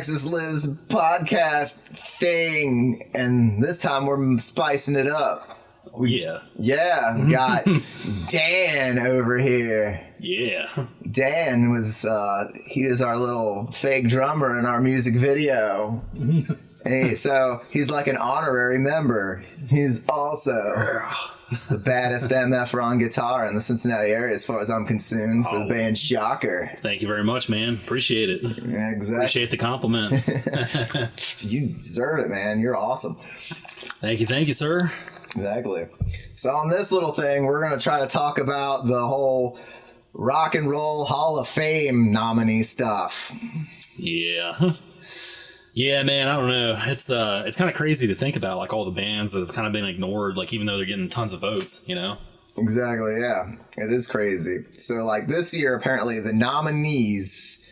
Texas Lives podcast thing, and this time we're spicing it up. Oh, yeah. Yeah, we got Dan over here. Yeah. Dan was, he was our little fake drummer in our music video. And so he's like an honorary member. He's also the baddest MF on guitar in the Cincinnati area as far as I'm concerned for the band Shocker. Thank you very much, man. Appreciate it. Yeah, exactly. Appreciate the compliment. You deserve it, man. You're awesome. Thank you, sir. Exactly. So on this little thing, we're going to try to talk about the whole Rock and Roll Hall of Fame nominee stuff. Yeah. Yeah, man, I don't know. It's kind of crazy to think about, like, all the bands that have kind of been ignored, like, even though they're getting tons of votes, you know? Exactly, yeah. It is crazy. So, like, this year, apparently, the nominees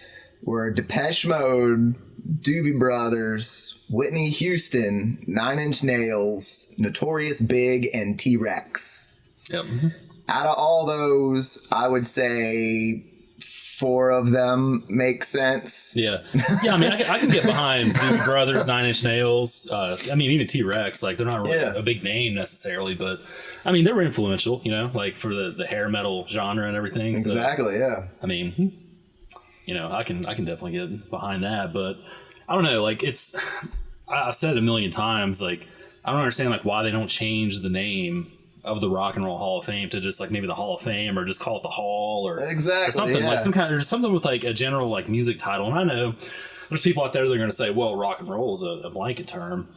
were Depeche Mode, Doobie Brothers, Whitney Houston, Nine Inch Nails, Notorious Big, and T-Rex. Yep. Out of all those, I would say 4 of them make sense. Yeah. Yeah, I mean, I can get behind Doobie Brothers, Nine Inch Nails. I mean, even T-Rex. Like, they're not really a big name necessarily, but, I mean, they were influential, you know, like, for the hair metal genre and everything. Exactly, so, yeah. I mean, you know, I can definitely get behind that, but I don't know, like, I've said it a million times, like, I don't understand, like, why they don't change the name of the Rock and Roll Hall of Fame to just, like, maybe the Hall of Fame, or just call it the Hall, or something, like or something with, like, a general, like, music title. And I know there's people out there that are going to say, well, rock and roll is a blanket term,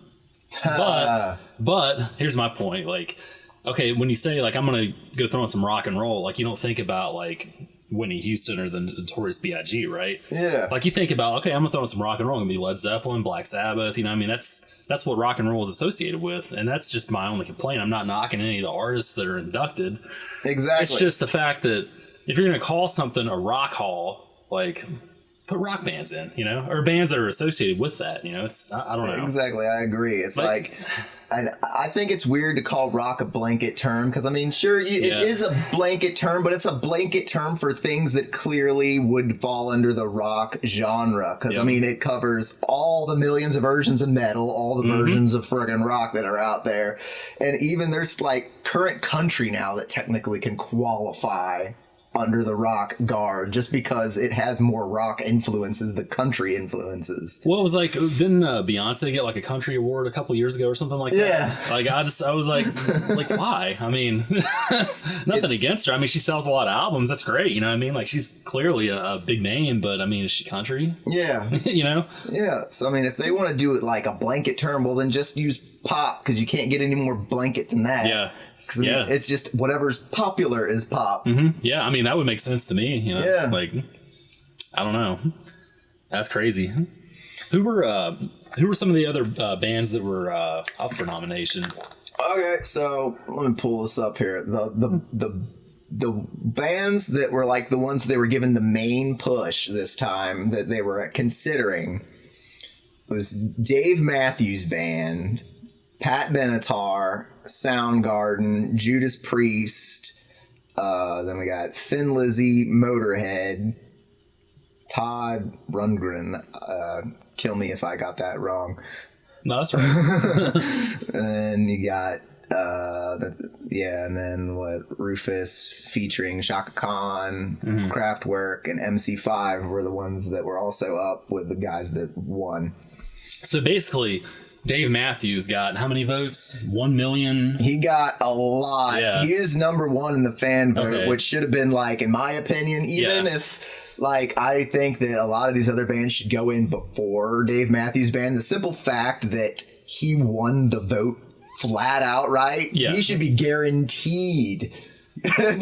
but here's my point. Like, okay, when you say, like, I'm going to go throw in some rock and roll, like, you don't think about, like, Whitney Houston or the Notorious B.I.G., right? Yeah. Like, you think about, okay, I'm going to throw in some rock and roll. I'm going to be Led Zeppelin, Black Sabbath, you know, I mean, that's what rock and roll is associated with, and that's just my only complaint. I'm not knocking any of the artists that are inducted. Exactly. It's just the fact that if you're going to call something a rock hall, like, put rock bands in, you know, or bands that are associated with that, you know. It's I don't know. Exactly, I agree. It's like I think it's weird to call rock a blanket term, because, I mean, sure, it is a blanket term, but it's a blanket term for things that clearly would fall under the rock genre, because, I mean, it covers all the millions of versions of metal, all the versions of friggin' rock that are out there, and even there's, like, current country now that technically can qualify under the rock guard, just because it has more rock influences than country influences. Well, it was like, didn't Beyonce get, like, a country award a couple years ago or something like that? Yeah. Like, I was like, why? I mean, nothing against her. I mean, she sells a lot of albums. That's great. You know what I mean? Like, she's clearly a big name, but, I mean, is she country? Yeah. You know? Yeah. So, I mean, if they want to do it like a blanket term, well, then just use pop, because you can't get any more blanket than that. Yeah. I mean, it's just whatever's popular is pop. Yeah, I mean, that would make sense to me. You know? Yeah. Like, I don't know. That's crazy. Who were some of the other bands that were up for nomination? Okay, so let me pull this up here. The bands that were, like, the ones they were given the main push this time that they were considering was Dave Matthews Band, Pat Benatar, Soundgarden, Judas Priest, then we got Thin Lizzy, Motorhead, Todd Rundgren, kill me if I got that wrong. No, that's right. And then you got and then Rufus featuring Shaka Khan, Kraftwerk, and MC5 were the ones that were also up with the guys that won. So basically, Dave Matthews got how many votes? 1 million? He got a lot. Yeah. He is number one in the fan vote, which should have been, like, in my opinion, even if, like, I think that a lot of these other bands should go in before Dave Matthews Band. The simple fact that he won the vote flat out, right? Yeah. He should be guaranteed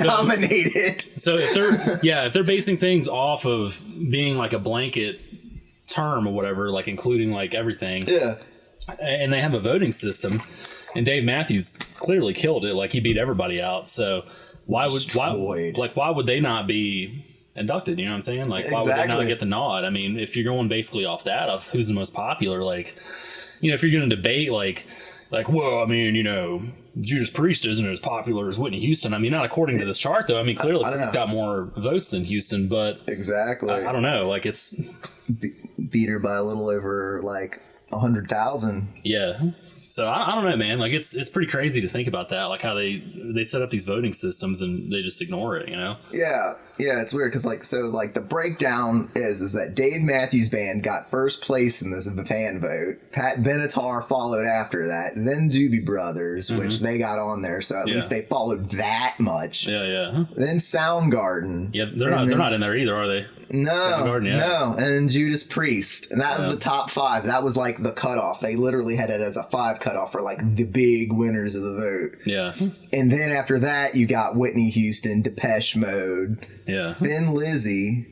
nominated. So if they're basing things off of being, like, a blanket term or whatever, like, including, like, everything. Yeah. And they have a voting system, and Dave Matthews clearly killed it. Like, he beat everybody out. So why would they not be inducted? You know what I'm saying? Like, why would they not get the nod? I mean, if you're going basically off that of who's the most popular, like, you know, if you're going to debate, like, well, I mean, you know, Judas Priest isn't as popular as Whitney Houston. I mean, not according to this chart, though. I mean, clearly Priest got more votes than Houston, but exactly. I don't know. Like, it's beat her by a little over like 100,000. Yeah. So I don't know, man. Like it's pretty crazy to think about that. Like how they set up these voting systems and they just ignore it, you know? Yeah, it's weird because the breakdown is that Dave Matthews Band got first place in this fan vote. Pat Benatar followed after that, and then Doobie Brothers, which they got on there, so at least they followed that much. Yeah. Then Soundgarden. Yeah, they're not in there either, are they? No, no, and then Judas Priest, and that was the top 5. That was like the cutoff. They literally had it as a 5 cutoff for like the big winners of the vote. Yeah, and then after that, you got Whitney Houston, Depeche Mode, Thin Lizzy,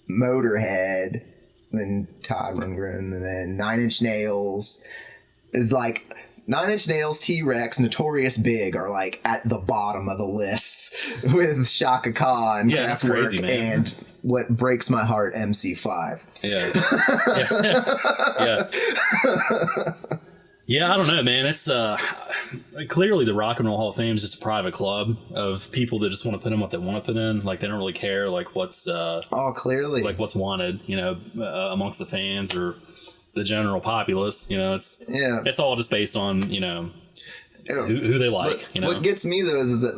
Motorhead, then Todd Rundgren, and then 9 Inch Nails. Is like 9 Inch Nails, T-Rex, Notorious Big are like at the bottom of the list with Shaka Khan, that's crazy, man. And what breaks my heart, MC5. Yeah, I don't know, man. It's clearly the Rock and Roll Hall of Fame is just a private club of people that just want to put in what they want to put in. Like they don't really care like what's clearly like what's wanted, you know, amongst the fans or the general populace. You know, it's all just based on, you know, who they like. You know? What gets me though is that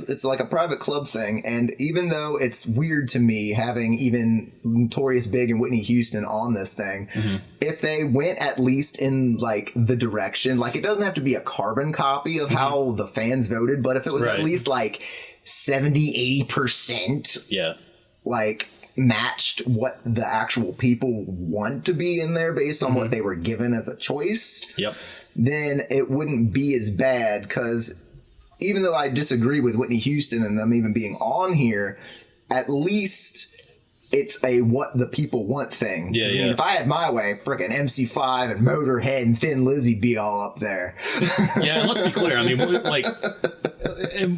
it's like a private club thing, and even though it's weird to me having even Notorious Big and Whitney Houston on this thing, if they went at least in like the direction, like it doesn't have to be a carbon copy of how the fans voted, but if it was at least like 70-80%, like matched what the actual people want to be in there based on what they were given as a choice. Then it wouldn't be as bad, because even though I disagree with Whitney Houston and them even being on here, at least it's a what the people want thing. I mean, if I had my way, frickin' MC5 and Motorhead and Thin Lizzy be all up there. And let's be clear. I mean,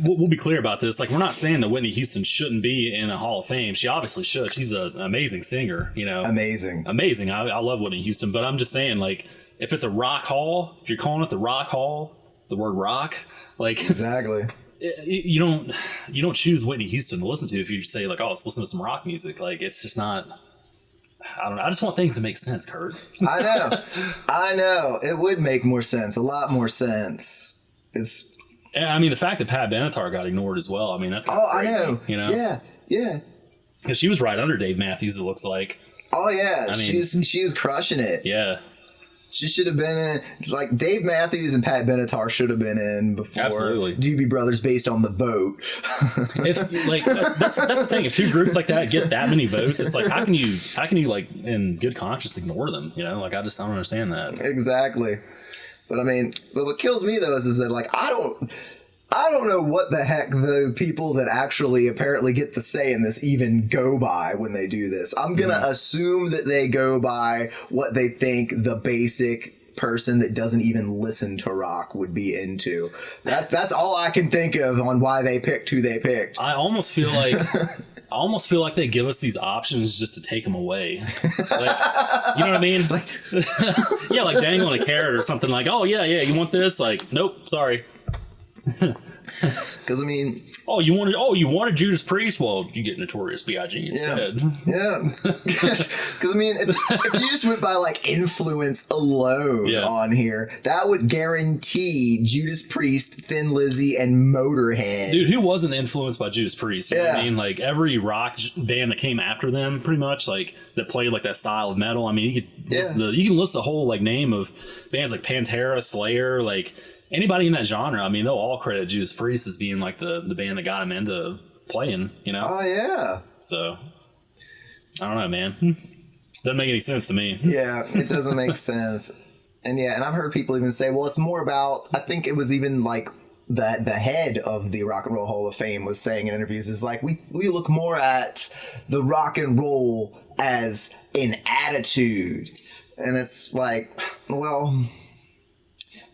we'll be clear about this. Like, we're not saying that Whitney Houston shouldn't be in a Hall of Fame. She obviously should. She's an amazing singer, you know. Amazing. I love Whitney Houston, but I'm just saying, like, if it's a rock hall, if you're calling it the Rock Hall, the word rock, like exactly, you don't choose Whitney Houston to listen to if you say like, oh, let's listen to some rock music. Like it's just not. I don't know. I just want things to make sense, Kurt. I know. It would make more sense, a lot more sense. I mean, the fact that Pat Benatar got ignored as well. I mean, that's kind of crazy, I know. You know? Yeah. Because she was right under Dave Matthews. It looks like. Oh yeah, I mean, she's crushing it. Yeah. She should have been in, like, Dave Matthews and Pat Benatar should have been in before. Absolutely. Doobie Brothers based on the vote. If like that's the thing. If two groups like that get that many votes, it's like how can you like in good conscience ignore them? You know, like I don't understand that. Exactly. But I mean, but what kills me though is that like I don't know what the heck the people that actually apparently get the say in this even go by when they do this. I'm going to assume that they go by what they think the basic person that doesn't even listen to rock would be into. That's all I can think of on why they picked who they picked. I almost feel like they give us these options just to take them away. Like, you know what I mean? Like, yeah, like dangling a carrot or something like, oh yeah, you want this? Like, nope, sorry. Because I mean, you wanted Judas Priest. Well, you get Notorious B.I.G. instead. Yeah. Because I mean, if you just went by like influence alone on here, that would guarantee Judas Priest, Thin Lizzy, and Motorhead. Dude, who wasn't influenced by Judas Priest? You know what I mean? Like every rock band that came after them, pretty much like that played like that style of metal. I mean, you can list the whole like name of bands like Pantera, Slayer, like. Anybody in that genre, I mean, they'll all credit Judas Priest as being like the band that got him into playing, you know? Oh, yeah. So, I don't know, man. Doesn't make any sense to me. Yeah, it doesn't make sense. And I've heard people even say, well, it's more about, I think it was even like the head of the Rock and Roll Hall of Fame was saying in interviews is like, we look more at the rock and roll as an attitude. And it's like, well...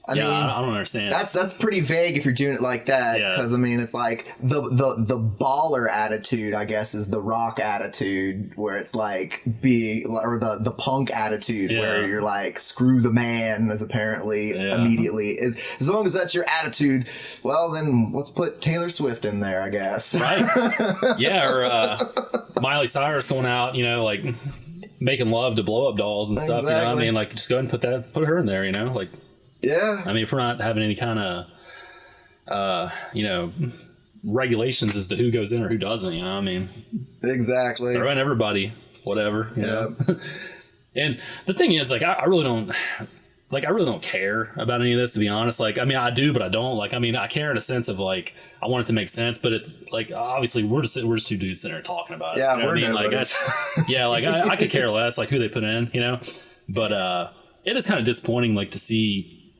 I mean, I don't understand. That's pretty vague if you're doing it like that. Because I mean, it's like the baller attitude, I guess, is the rock attitude, where it's like the punk attitude, where you're like screw the man, as apparently immediately is. As long as that's your attitude, well then let's put Taylor Swift in there, I guess. Right? Yeah, or Miley Cyrus going out, you know, like. making love to blow up dolls and stuff. You know what I mean? Like, just go ahead and put her in there, you know? Like, yeah. I mean, if we're not having any kind of, you know, regulations as to who goes in or who doesn't, you know what I mean? Exactly. Throw in everybody, whatever. You know? And the thing is, like, I really don't... Like, I really don't care about any of this, to be honest. Like, I mean, I do, but I don't. Like, I mean, I care in a sense of, like, I want it to make sense, but it, like, obviously, we're just two dudes sitting there talking about it. Yeah, you know we're what I mean? Like, yeah, like, I could care less, like, who they put in, you know? But it is kind of disappointing, like, to see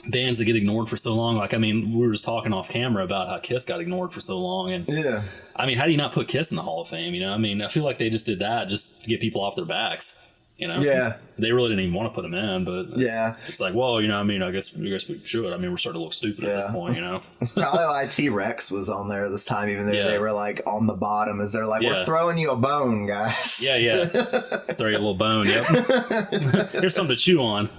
bands that get ignored for so long. Like, I mean, we were just talking off camera about how Kiss got ignored for so long. And, yeah. I mean, how do you not put Kiss in the Hall of Fame, you know? I mean, I feel like they just did that just to get people off their backs. You know, yeah, they really didn't even want to put them in, but it's like, well, you know, I mean, I guess we should. I mean, we're starting to look stupid at this point, you know. It's probably why T-Rex was on there this time, even though they were like on the bottom, as they're like, we're throwing you a bone, guys. Yeah. Throw you a little bone. Yep. Here's something to chew on.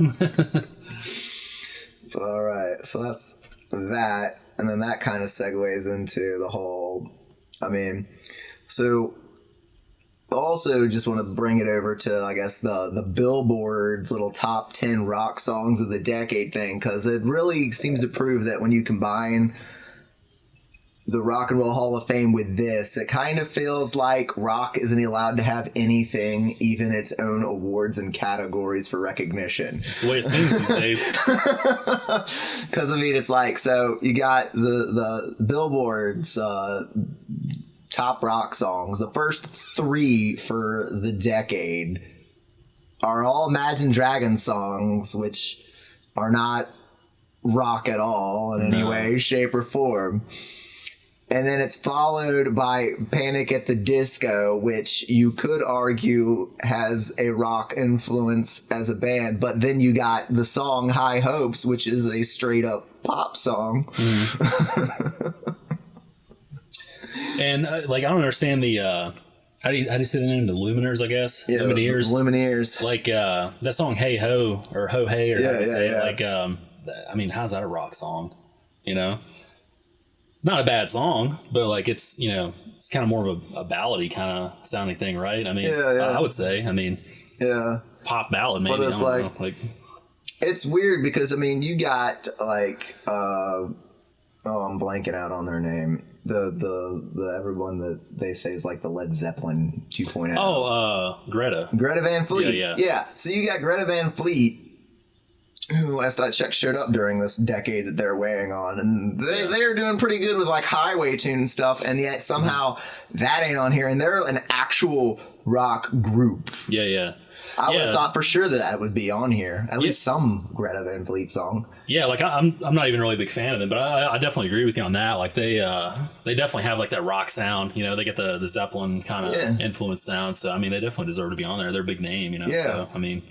All right, so that's that, and then that kind of segues into the whole. I mean, so. Also, just want to bring it over to, I guess, the Billboard's little top 10 rock songs of the decade thing, because it really seems to prove that when you combine the Rock and Roll Hall of Fame with this, it kind of feels like rock isn't allowed to have anything, even its own awards and categories for recognition. That's the way it seems these days. Because, I mean, it's like, so you got the Billboard's... top rock songs. The first 3 for the decade are all Imagine Dragons songs, which are not rock at all in any way, shape, or form. And then it's followed by Panic at the Disco, which you could argue has a rock influence as a band, but then you got the song High Hopes, which is a straight up pop song. Mm-hmm. And like, I don't understand the how do you say the name? The Lumineers, I guess. Yeah, Lumineers. Lumineers. Like that song "Hey Ho" or "Ho Hey" or how do you say it? Like, I mean, how's that a rock song? You know, not a bad song, but like it's, you know, it's kind of more of a ballady kind of sounding thing, right? I mean, I would say. I mean, pop ballad maybe. But it's I don't know. Like, it's weird because I mean, you got like I'm blanking out on their name. The everyone that they say is like the Led Zeppelin 2.0. Oh, Greta Van Fleet. Yeah. So you got Greta Van Fleet, who last I checked showed up during this decade that they're weighing on, and they're doing pretty good with like highway tune and stuff, and yet somehow that ain't on here, and they're an actual rock group. Yeah. I would have thought for sure that would be on here. At least some Greta Van Fleet song. Yeah, like I'm not even really a big fan of them, but I definitely agree with you on that. Like they definitely have like that rock sound. You know, they get the Zeppelin kind of influence sound. So I mean, they definitely deserve to be on there. They're a big name. You know. Yeah. So I mean.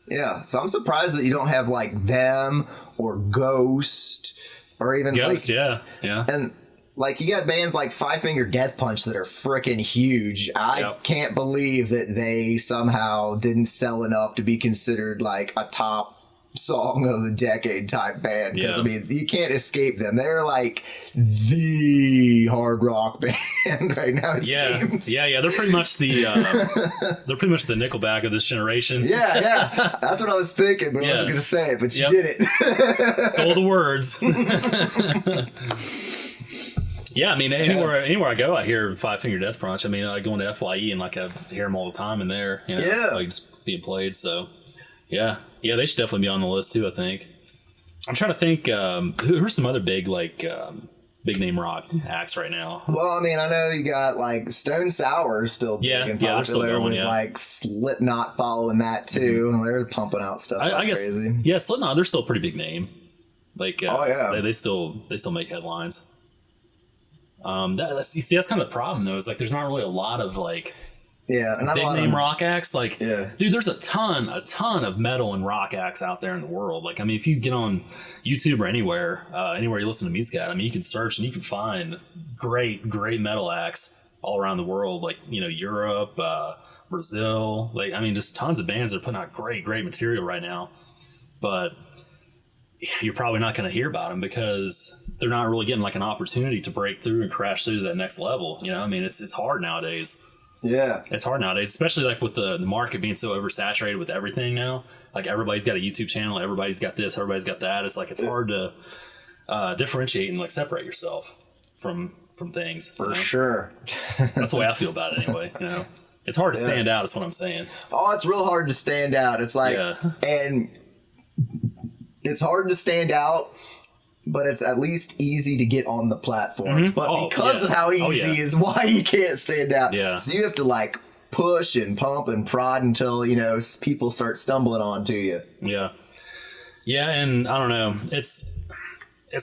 Yeah. So I'm surprised that you don't have like them or Ghost or even Ghost. Like, yeah. And. Like, you got bands like Five Finger Death Punch that are freaking huge. I can't believe that they somehow didn't sell enough to be considered, like, a top song of the decade type band. Because, I mean, you can't escape them. They're, like, the hard rock band right now, it seems. Yeah. They're pretty much the Nickelback of this generation. Yeah. That's what I was thinking, but I wasn't going to say it. But you did it. Stole the words. Yeah, I mean, anywhere I go, I hear Five Finger Death Punch. I mean, I go into FYE and like I hear them all the time in there. You know, like just being played. So, yeah, they should definitely be on the list too. I think. I'm trying to think who are some other big big name rock acts right now. Well, I mean, I know you got like Stone Sour is still big and popular, still going, with like Slipknot following that too. Mm-hmm. They're pumping out stuff. I guess crazy. Yeah, Slipknot. They're still a pretty big name. Like, they still make headlines. That's kind of the problem though. Is like there's not really a lot of like big name rock acts. Like, dude, there's a ton of metal and rock acts out there in the world. Like, I mean, if you get on YouTube or anywhere you listen to music at, I mean, you can search and you can find great metal acts all around the world. Like, you know, Europe, Brazil. Like, I mean, just tons of bands that are putting out great material right now. But you're probably not going to hear about them because they're not really getting like an opportunity to break through and crash through to that next level. You know, I mean, it's hard nowadays. Yeah. It's hard nowadays, especially like with the market being so oversaturated with everything now. Like everybody's got a YouTube channel, everybody's got this, everybody's got that. It's like it's hard to differentiate and like separate yourself from things. For sure. That's the way I feel about it anyway. It's hard to stand out. Is what I'm saying. Oh, it's real hard to stand out. It's like, and it's hard to stand out. But it's at least easy to get on the platform. But because of how easy is why you can't stand out. Yeah. So you have to like push and pump and prod until, people start stumbling onto you. Yeah. Yeah. And I don't know. It's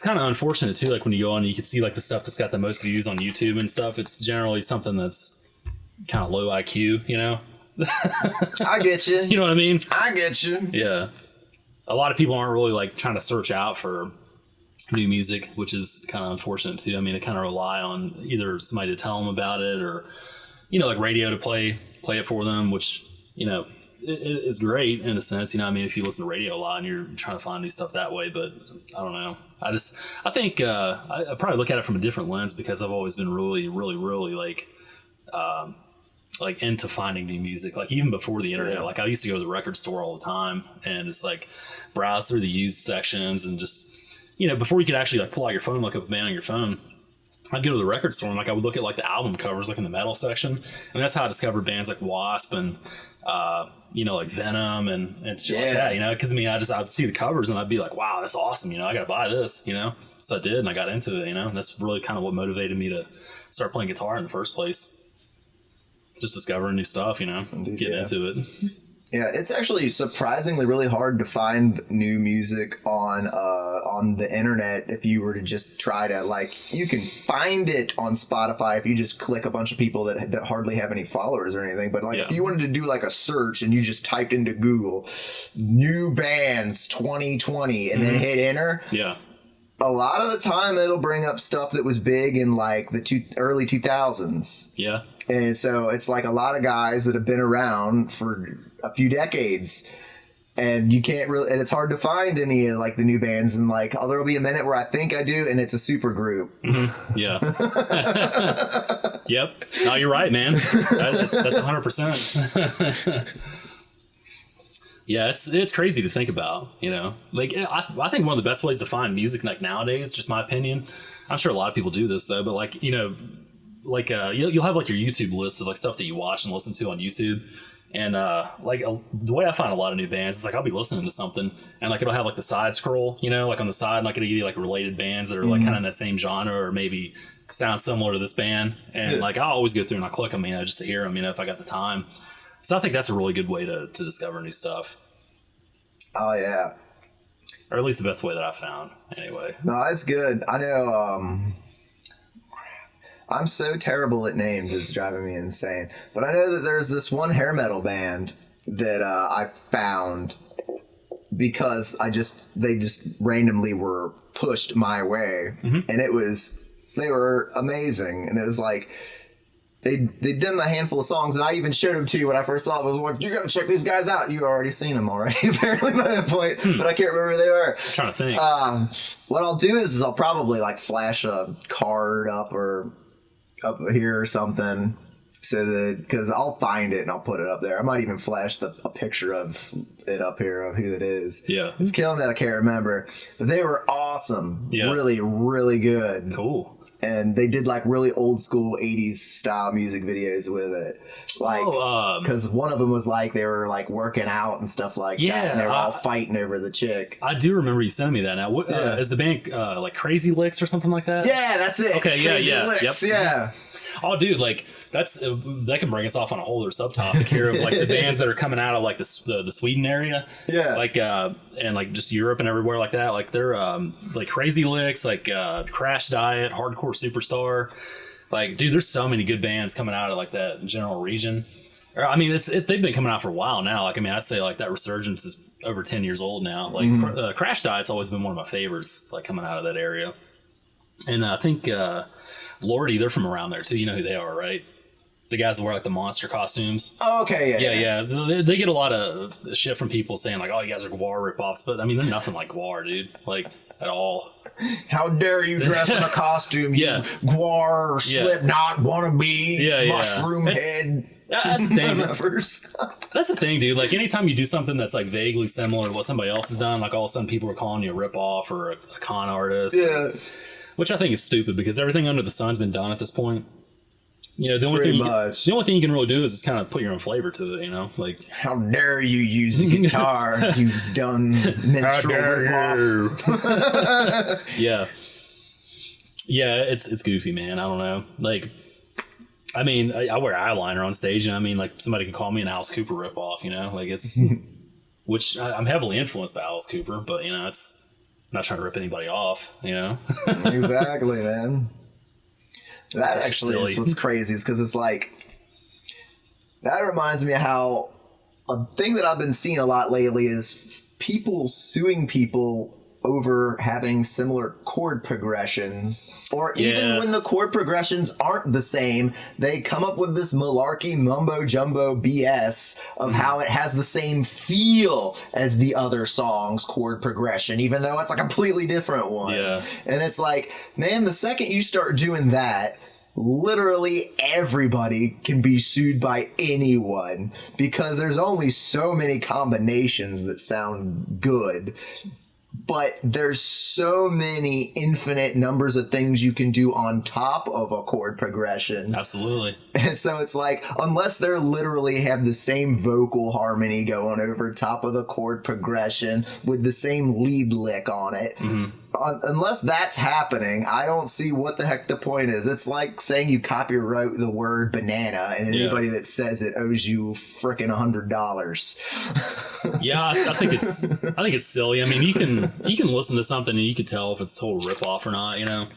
kind of unfortunate too. Like when you go on, you can see like the stuff that's got the most views on YouTube and stuff. It's generally something that's kind of low IQ, I get you. You know what I mean? I get you. Yeah. A lot of people aren't really like trying to search out for new music, which is kind of unfortunate too. I mean, they kind of rely on either somebody to tell them about it or, like radio to play it for them, which, is great in a sense. I mean, if you listen to radio a lot and you're trying to find new stuff that way, but I don't know. I think I probably look at it from a different lens because I've always been really, really, really like into finding new music. Like even before the internet, like I used to go to the record store all the time and just like browse through the used sections and just, before you could actually like pull out your phone, look up a band on your phone, I'd go to the record store and like I would look at like the album covers, like in the metal section, and that's how I discovered bands like Wasp and like Venom and shit like that. Because I'd see the covers and I'd be like, wow, that's awesome. I gotta buy this. So I did, and I got into it. And that's really kind of what motivated me to start playing guitar in the first place. Just discovering new stuff. Indeed, getting into it. Yeah, it's actually surprisingly really hard to find new music on the internet if you were to just try to, like, you can find it on Spotify if you just click a bunch of people that hardly have any followers or anything. But, like, if you wanted to do, like, a search and you just typed into Google, new bands 2020, and then hit enter. Yeah. A lot of the time it'll bring up stuff that was big in, like, the early 2000s. Yeah. And so it's like a lot of guys that have been around for a few decades, and you can't really, and it's hard to find any of like the new bands. And like, there'll be a minute where I think I do, and it's a super group. Yeah. Yep. No, you're right, man. That's 100%. Yeah, it's crazy to think about, like I think one of the best ways to find music like nowadays, just my opinion, I'm sure a lot of people do this though, but like, like you'll have like your YouTube list of like stuff that you watch and listen to on YouTube, and the way I find a lot of new bands is like I'll be listening to something and like it'll have like the side scroll, like on the side, and like it'll give you like related bands that are like kind of in that same genre or maybe sound similar to this band, and like I'll always go through and I'll click them, just to hear them, if I got the time. So I think that's a really good way to discover new stuff. Oh yeah, or at least the best way that I've found anyway. No, that's good. I know. I'm so terrible at names, it's driving me insane. But I know that there's this one hair metal band that I found because they just randomly were pushed my way. And they were amazing. And it was like, they'd done a handful of songs, and I even showed them to you when I first saw them. I was like, you gotta check these guys out. You already seen them already, apparently by that point, but I can't remember who they were. I'm trying to think. What I'll do is I'll probably like flash a card up here or something, so that, because I'll find it and I'll put it up there. I might even flash a picture of it up here of who it is. Yeah, it's killing that I can't remember, but they were awesome. Yeah, really, really good. Cool. And they did like really old school 80s style music videos with it. Like, because one of them was like they were like working out and stuff like that, and they were all fighting over the chick. I do remember you sending me that. Now, what is the band like Crazy Licks or something like that? Yeah, that's it. Okay, Crazy Licks, yeah. Oh, dude, like that can bring us off on a whole other subtopic here of like the bands that are coming out of like the Sweden area, like and like just Europe and everywhere like that. Like they're like Crazy Licks, like Crash Diet, Hardcore Superstar. Like, dude, there's so many good bands coming out of like that general region. I mean, they've been coming out for a while now. Like, I mean, I'd say like that resurgence is over 10 years old now. Like Crash Diet's always been one of my favorites, like coming out of that area. And I think Lordy, they're from around there too. You know who they are, right? The guys that wear like the monster costumes. Oh, okay, yeah. They get a lot of shit from people saying like, "Oh, you guys are Gwar ripoffs," but I mean, they're nothing like Gwar, dude. Like at all. How dare you dress in a costume, you Gwar, Slipknot, wannabe, mushroom head. That's the thing. That's the thing, dude. Like, anytime you do something that's like vaguely similar to what somebody else has done, like all of a sudden people are calling you a ripoff or a con artist. Yeah. Which I think is stupid because everything under the sun's been done at this point. You know, the only thing you can really do is just kind of put your own flavor to it, you know? Like, how dare you use a guitar, you dumb minstrel ripoff. Yeah, it's goofy, man. I don't know. Like, I mean, I wear eyeliner on stage, and I mean, like, somebody could call me an Alice Cooper ripoff, you know? Like, it's... which I'm heavily influenced by Alice Cooper, but, you know, it's... I'm not trying to rip anybody off, you know? Exactly, man. That actually is what's crazy, is because it's like... That reminds me of how... A thing that I've been seeing a lot lately is people suing people over having similar chord progressions, or even when the chord progressions aren't the same, they come up with this malarkey mumbo jumbo BS of how it has the same feel as the other song's chord progression, even though it's a completely different one. Yeah. And it's like, man, the second you start doing that, literally everybody can be sued by anyone, because there's only so many combinations that sound good. But there's so many infinite numbers of things you can do on top of a chord progression. Absolutely. And so it's like, unless they're literally have the same vocal harmony going over top of the chord progression with the same lead lick on it, unless that's happening, I don't see what the heck the point is. It's like saying you copyright the word banana, and anybody that says it owes you frickin' $100. Yeah, I think it's silly. I mean, you can listen to something and you can tell if it's a total ripoff or not, you know?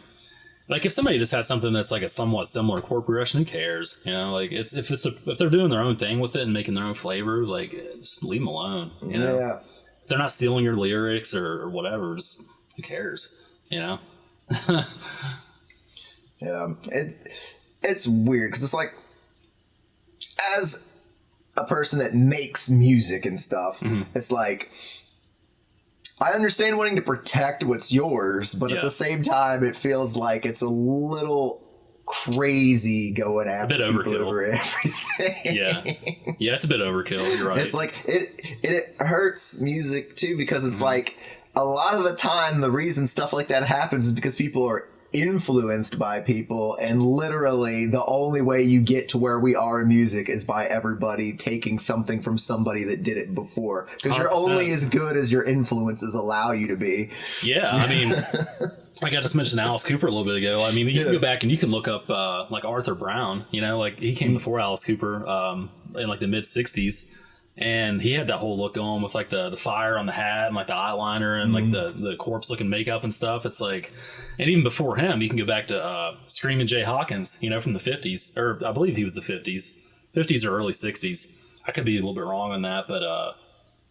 Like, if somebody just has something that's like a somewhat similar chord progression, who cares? You know, like, if they're doing their own thing with it and making their own flavor, like, just leave them alone, you know? Yeah. If they're not stealing your lyrics or whatever, just who cares, you know? Yeah, it's weird, because it's like, as a person that makes music and stuff, it's like, I understand wanting to protect what's yours, but at the same time, it feels like it's a little crazy going after people over everything. Yeah, it's a bit overkill. You're right. It's like it hurts music too, because it's like, a lot of the time the reason stuff like that happens is because people are influenced by people, and literally the only way you get to where we are in music is by everybody taking something from somebody that did it before, because you're only as good as your influences allow you to be. Yeah, I mean, like I just mentioned Alice Cooper a little bit ago. I mean, you can go back and you can look up like Arthur Brown, you know, like he came before Alice Cooper in like the mid 60s. And he had that whole look going with like the fire on the hat and like the eyeliner and like the corpse looking makeup and stuff. It's like, and even before him, you can go back to Screamin' Jay Hawkins, you know, from the 50s, or I believe he was the 50s or early 60s. I could be a little bit wrong on that, but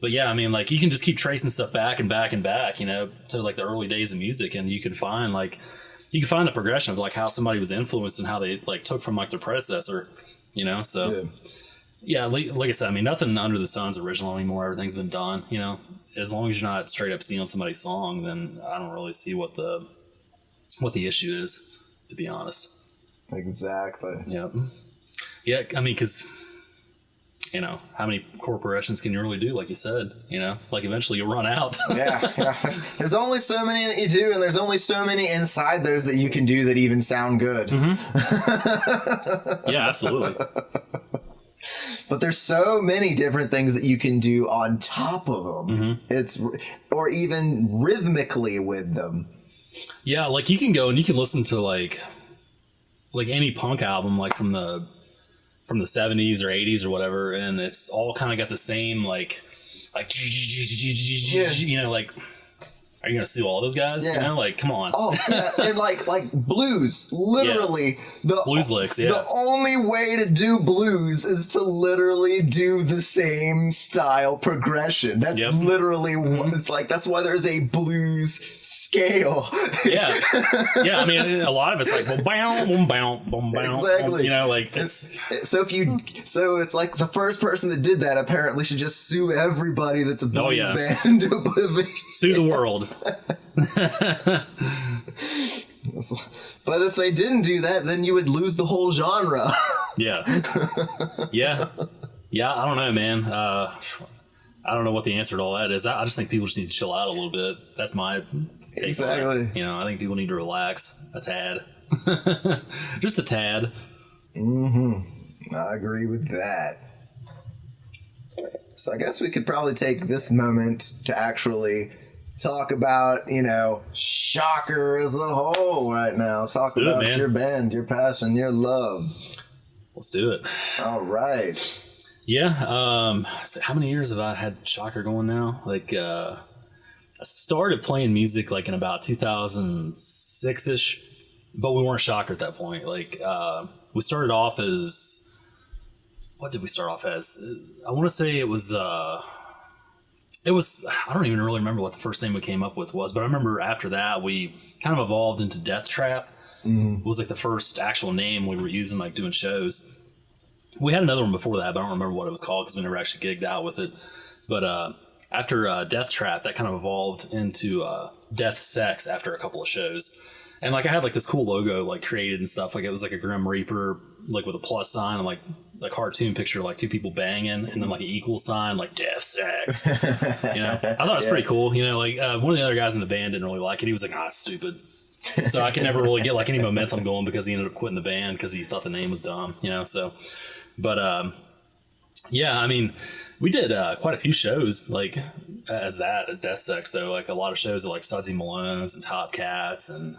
yeah, I mean, like, you can just keep tracing stuff back and back and back, you know, to like the early days of music, and you can find the progression of like how somebody was influenced and how they like took from like their predecessor, you know, so. Yeah. Yeah, like I said, I mean, nothing under the sun's original anymore. Everything's been done, you know. As long as you're not straight up stealing somebody's song, then I don't really see what the issue is, to be honest. Exactly. Yeah. Yeah, I mean, because, you know, how many corporations can you really do, like you said? You know, like, eventually you'll run out. Yeah. There's only so many that you do, and there's only so many inside those that you can do that even sound good. Yeah, absolutely. But there's so many different things that you can do on top of them. Or even rhythmically with them. Yeah, like you can go and you can listen to like any punk album, like from the 70s or 80s or whatever, and it's all kind of got the same like you know, like, are you gonna sue all those guys? Yeah. You know, like, come on. Oh, yeah. And like blues, literally the blues licks. Yeah. The only way to do blues is to literally do the same style progression. That's literally what it's like. That's why there's a blues scale. Yeah. I mean, a lot of it's like boom, bow, boom, bow, boom, bow. Exactly. You know, like it's so it's like the first person that did that apparently should just sue everybody that's a blues band into oblivion. Sue the world. But if they didn't do that, then you would lose the whole genre. Yeah. Yeah. Yeah, I don't know, man. I don't know what the answer to all that is. I just think people just need to chill out a little bit. That's my take Exactly. on it. You know, I think people need to relax a tad. Just a tad. I agree with that. So I guess we could probably take this moment to actually talk about, Shocker as a whole right now. Talk about your band, your passion, your love. Let's do it. All right. Yeah. So how many years have I had Shocker going now? Like, I started playing music like in about 2006-ish, but we weren't Shocker at that point. Like, we started off as, what did we start off as? I want to say it was, I don't even really remember what the first name we came up with was, but I remember after that we kind of evolved into Death Trap. It was like the first actual name we were using, like doing shows. We had another one before that, but I don't remember what it was called because we never actually gigged out with it. But after Death Trap, that kind of evolved into Death Sex after a couple of shows. And like I had like this cool logo like created and stuff. Like it was like a Grim Reaper like with a plus sign and like a cartoon picture of like two people banging and then like an equal sign like Death Sex. I thought it was pretty cool. Like one of the other guys in the band didn't really like it. He was like, it's stupid. So I could never really get like any momentum going because he ended up quitting the band because he thought the name was dumb. So. But yeah, I mean, we did quite a few shows like as Death Sex. So like a lot of shows at like Sudsy Malone's and Top Cats and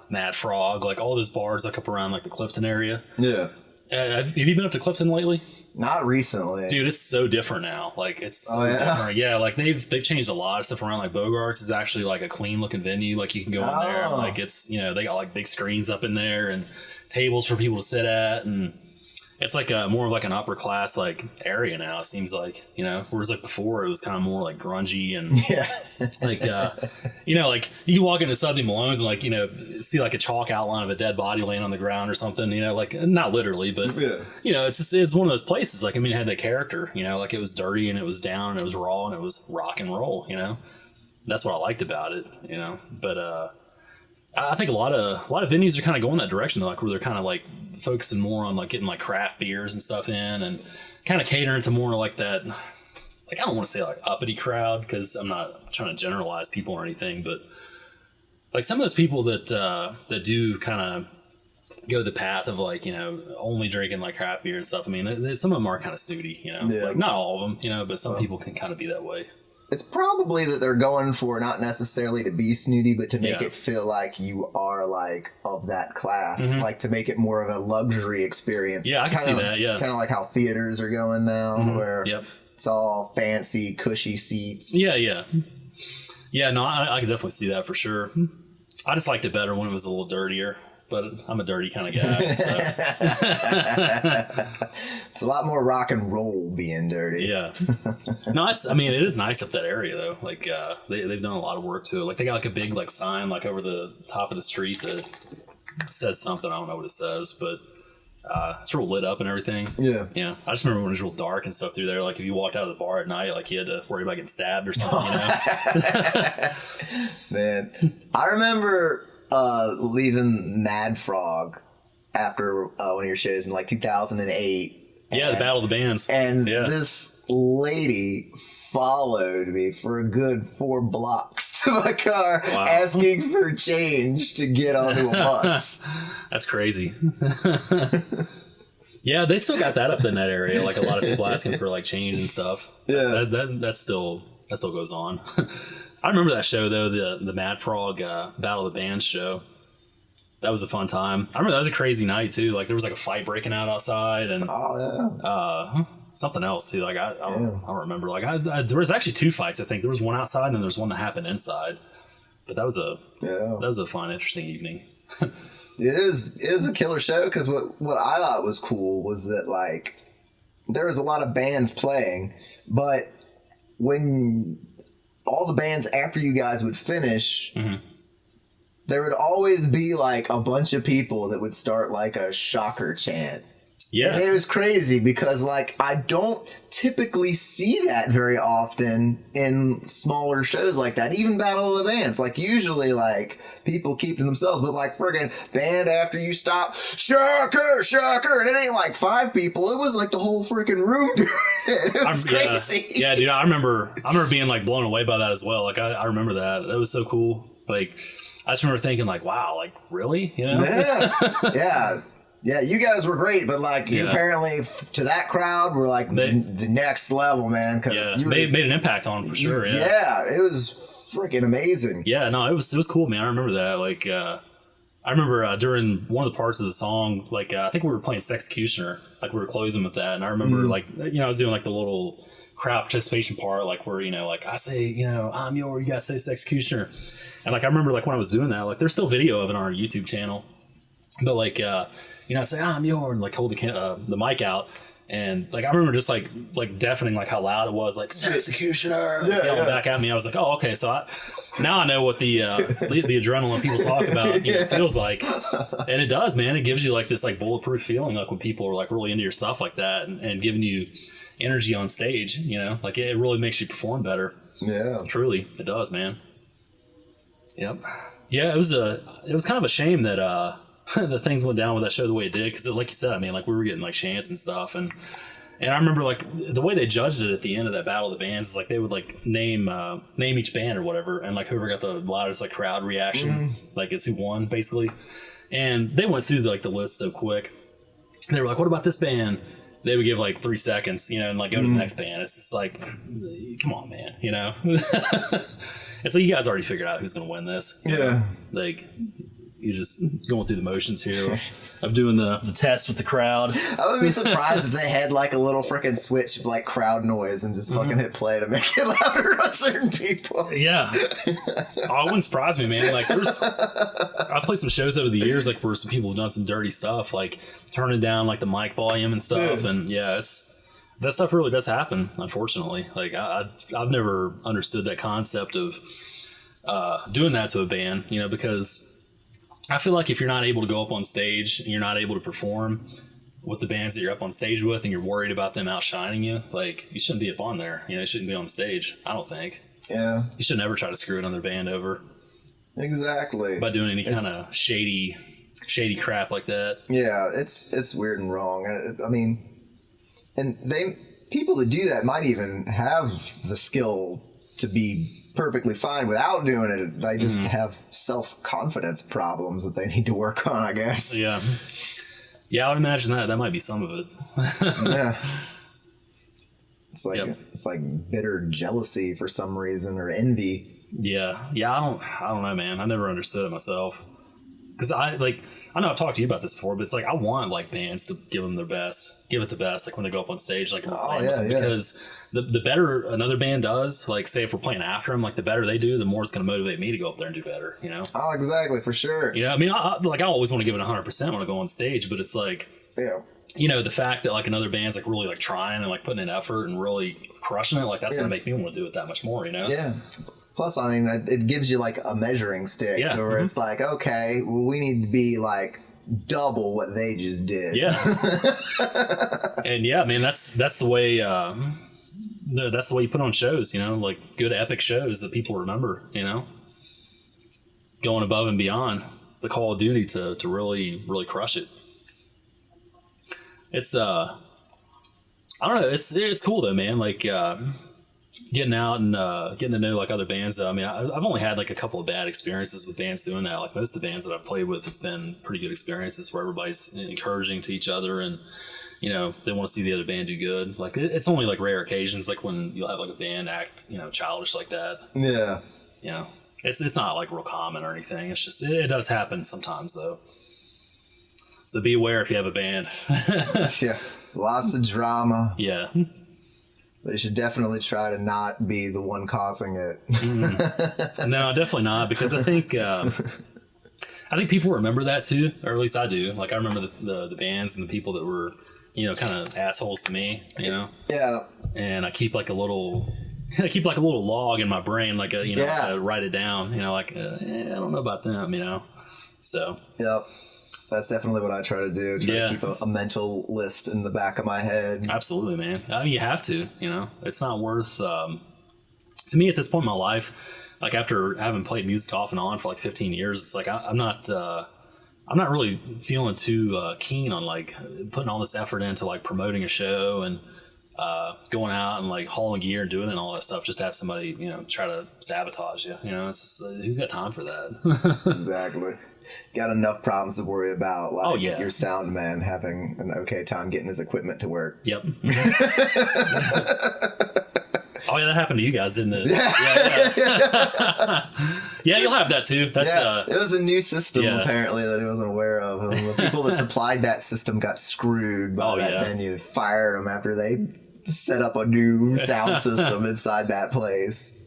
Mad Frog, like all those bars like up around like the Clifton area. Yeah. Have you been up to Clifton lately? Not recently, dude. It's so different now. Like it's so different. Yeah, like they've changed a lot of stuff around. Like Bogarts is actually like a clean looking venue. Like you can go in there. And, like it's they got like big screens up in there and tables for people to sit at and. It's like more of like an upper class like area now. It seems like whereas like before it was kind of more like grungy and like like you can walk into Sudsy Malone's and like see like a chalk outline of a dead body laying on the ground or something. Like not literally, but it's one of those places. Like I mean, it had the character. Like it was dirty and it was down and it was raw and it was rock and roll. That's what I liked about it. But I think a lot of venues are kind of going that direction, like where they're kind of like focusing more on like getting like craft beers and stuff in, and kind of catering to more like that. Like I don't want to say like uppity crowd because I'm not trying to generalize people or anything, but like some of those people that do kind of go the path of like only drinking like craft beer and stuff. I mean, some of them are kind of snooty, like not all of them, but some people can kind of be that way. It's probably that they're going for not necessarily to be snooty, but to make it feel like you are like of that class, like to make it more of a luxury experience. Yeah, I can see that. Yeah, kind of like how theaters are going now, where it's all fancy, cushy seats. Yeah. No, I could definitely see that for sure. I just liked it better when it was a little dirtier. But I'm a dirty kind of guy. So. It's a lot more rock and roll being dirty. Yeah. No, it is nice up that area though. Like they've done a lot of work to it. Like they got like a big like sign like over the top of the street that says something. I don't know what it says, but it's real lit up and everything. Yeah. Yeah. I just remember when it was real dark and stuff through there. Like if you walked out of the bar at night, like you had to worry about getting stabbed or something. Man, I remember. Leaving Mad Frog after one of your shows in like 2008. Yeah, the Battle of the Bands. And this lady followed me for a good 4 blocks to my car asking for change to get onto a bus. That's crazy. Yeah, they still got that up in that area. Like a lot of people asking for like change and stuff. Yeah. That still goes on. I remember that show though, the Mad Frog Battle of the Bands show. That was a fun time. I remember that was a crazy night too. Like there was like a fight breaking out outside and something else too. Like I don't remember. Like there was actually 2 fights. I think there was one outside and then there's one that happened inside. But that was a fun, interesting evening. It is a killer show because what I thought was cool was that like there was a lot of bands playing, but when all the bands after you guys would finish, there would always be like a bunch of people that would start like a Shocker chant. Yeah. And it was crazy because, like, I don't typically see that very often in smaller shows like that. Even Battle of the Bands. Like, usually, like, people keep to themselves. But, like, friggin' band after you stop, shocker, shocker. And it ain't like 5 people. It was like the whole freaking room doing it. It was crazy. Yeah, dude, I remember being, like, blown away by that as well. Like, I remember that. That was so cool. Like, I just remember thinking, like, wow, like, really? You know? Yeah. Yeah. Yeah, you guys were great, but like you apparently to that crowd were like the next level, man. Cause you made an impact on them for sure. Yeah, it was freaking amazing. Yeah, no, it was cool, man. I remember that. Like, I remember during one of the parts of the song, like I think we were playing Sexecutioner, like we were closing with that, and I remember like I was doing like the little crowd participation part, like where like I say I'm you guys say Sexecutioner, and like I remember like when I was doing that, like there's still video of it on our YouTube channel, but like. I'd say, I'm yours, and like hold the mic out. And like I remember just like deafening like how loud it was, like Executioner yelling back at me. I was like, oh, okay, so now I know what the adrenaline people talk about feels like, and it does, man. It gives you like this like bulletproof feeling, like when people are like really into your stuff like that and giving you energy on stage. Like it really makes you perform better. Yeah, truly, it does, man. Yep. Yeah, it was kind of a shame that the things went down with that show the way it did, because like you said, I mean, like we were getting like chants and stuff, and I remember like the way they judged it at the end of that Battle of the Bands is like they would like name each band or whatever, and like whoever got the loudest like crowd reaction like is who won basically. And they went through like the list so quick. They were like, what about this band? They would give like 3 seconds, and like go to the next band. It's just like, come on, man, it's like you guys already figured out who's gonna win this. Like you're just going through the motions here of doing the test with the crowd. I would be surprised if they had like a little freaking switch of like crowd noise and just fucking hit play to make it louder on certain people. Yeah. Oh, it wouldn't surprise me, man. Like I've played some shows over the years like where some people have done some dirty stuff, like turning down like the mic volume and stuff. And that stuff really does happen, unfortunately. Like I've never understood that concept of doing that to a band, because I feel like if you're not able to go up on stage and you're not able to perform with the bands that you're up on stage with and you're worried about them outshining you, like you shouldn't be up on there. You shouldn't be on stage, I don't think. Yeah. You should never try to screw another band over. Exactly. By doing any kind of shady crap like that. Yeah, it's weird and wrong. I mean, and people that do that might even have the skill to be perfectly fine without doing it. They just have self-confidence problems that they need to work on, I guess. Yeah. Yeah, I would imagine that might be some of it. Yeah. It's like bitter jealousy for some reason, or envy. Yeah. Yeah, I don't know, man. I never understood it myself. Cuz I know I've talked to you about this before, but it's like I want like bands to give it the best, like when they go up on stage, like because the better another band does, like say if we're playing after them, like the better they do, the more it's going to motivate me to go up there and do better. Oh, exactly, for sure. I mean, I always want to give it 100% when I go on stage, but it's like, the fact that like another band's like really like trying and like putting in effort and really crushing it, like that's going to make me want to do it that much more. Yeah. Plus, I mean, it gives you like a measuring stick where it's like, okay, well, we need to be like double what they just did. Yeah. And I mean, that's the way, that's the way you put on shows, like good epic shows that people remember, going above and beyond the Call of Duty to really, really crush it. It's, I don't know. It's cool though, man. Like, getting out and getting to know like other bands. I mean, I've only had like a couple of bad experiences with bands doing that. Like most of the bands that I've played with, it's been pretty good experiences where everybody's encouraging to each other and they want to see the other band do good. Like it's only like rare occasions, like when you'll have like a band act childish like that. Yeah. It's not like real common or anything. It's just it does happen sometimes though. So be aware if you have a band. Yeah, lots of drama. Yeah. But you should definitely try to not be the one causing it. No, definitely not, because I think people remember that too, or at least I do. Like I remember the bands and the people that were, kind of assholes to me, Yeah. And I keep like a little log in my brain, like I write it down, I don't know about them, So. Yep. That's definitely what I try to do. Try to keep a mental list in the back of my head. Absolutely, man. I mean, you have to, it's not worth, to me at this point in my life, like after having played music off and on for like 15 years, it's like, I'm not really feeling too keen on like putting all this effort into like promoting a show and going out and like hauling gear and doing it and all that stuff just to have somebody, try to sabotage you. It's just, who's got time for that? Exactly. Got enough problems to worry about, like your sound man having an okay time getting his equipment to work. Yep. Oh yeah, that happened to you guys, didn't it? Yeah, you'll have that too. That's it was a new system apparently that he wasn't aware of. And the people that supplied that system got screwed by that venue. They fired them after they set up a new sound system inside that place.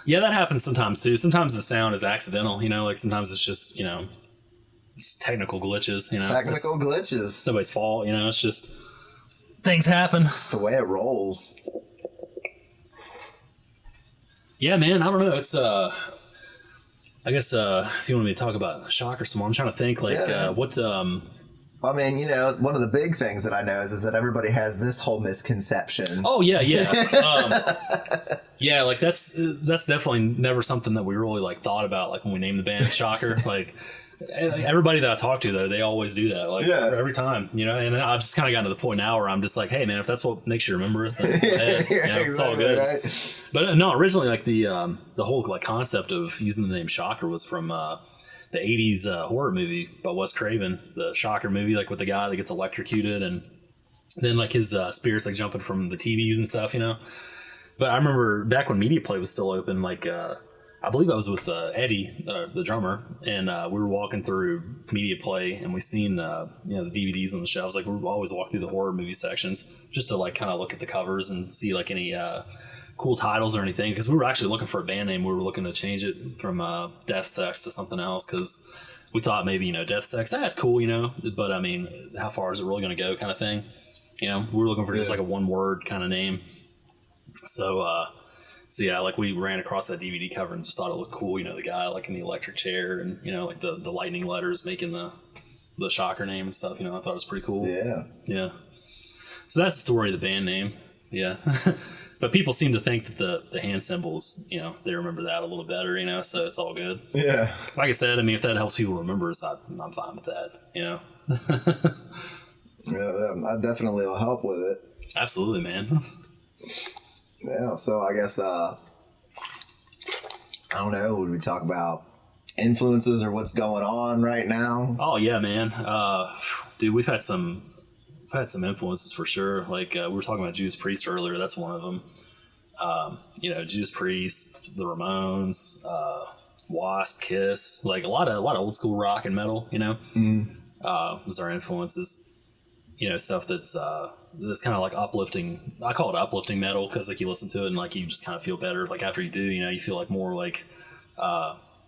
Yeah, that happens sometimes too. Sometimes the sound is accidental, like sometimes it's just, it's technical glitches, Technical glitches. It's nobody's fault, it's just things happen. It's the way it rolls. Yeah, man, I don't know. It's I guess if you want me to talk about Shocker some more, I'm trying to think what I mean, one of the big things that I know is that everybody has this whole misconception. Oh yeah. Yeah, like that's definitely never something that we really like thought about, like when we named the band Shocker. Like everybody that I talk to though, they always do that, like every time, and I've just kind of gotten to the point now where I'm just like, hey man, if that's what makes you remember us, then it's all good. Right? But no, originally like the whole like concept of using the name Shocker was from the 80s horror movie by Wes Craven, the Shocker movie, like with the guy that gets electrocuted and then like his spirits like jumping from the TVs and stuff, But I remember back when Media Play was still open, like I believe I was with Eddie, the drummer, and we were walking through Media Play and we seen the DVDs on the shelves. Like we always walk through the horror movie sections just to like kind of look at the covers and see like any cool titles or anything, because we were actually looking for a band name. We were looking to change it from Death Sex to something else because we thought maybe Death Sex, that's cool, but I mean, how far is it really going to go, kind of thing. We were looking for just like a one word kind of name. So yeah, like we ran across that DVD cover and just thought it looked cool. The guy like in the electric chair and like the lightning letters making the Shocker name and stuff. I thought it was pretty cool. Yeah. So that's the story of the band name. Yeah. But people seem to think that the hand symbols, they remember that a little better, so it's all good. Yeah. Like I said, I mean, if that helps people remember us, I'm fine with that, Yeah, I definitely will help with it. Absolutely, man. Yeah, so I guess, I don't know, would we talk about influences or what's going on right now? Oh, yeah, man. Dude, we've had some influences for sure. Like we were talking about Judas Priest earlier. That's one of them. Judas Priest, the Ramones, Wasp, Kiss, like a lot of old school rock and metal. Was our influences. Stuff that's kind of like uplifting. I call it uplifting metal because like you listen to it and like you just kind of feel better. Like after you do, you feel like more like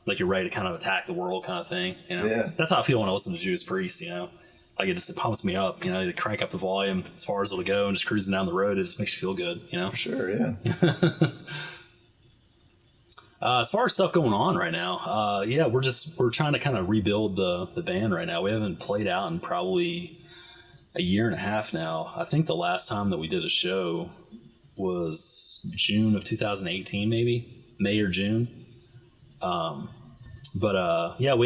you're ready to kind of attack the world kind of thing. Yeah. That's how I feel when I listen to Judas Priest. Like it pumps me up, to crank up the volume as far as it'll go and just cruising down the road. It just makes you feel good, For sure, yeah. As far as stuff going on right now, we're trying to kind of rebuild the band right now. We haven't played out in probably a year and a half now. I think the last time that we did a show was June of 2018, maybe May or June. We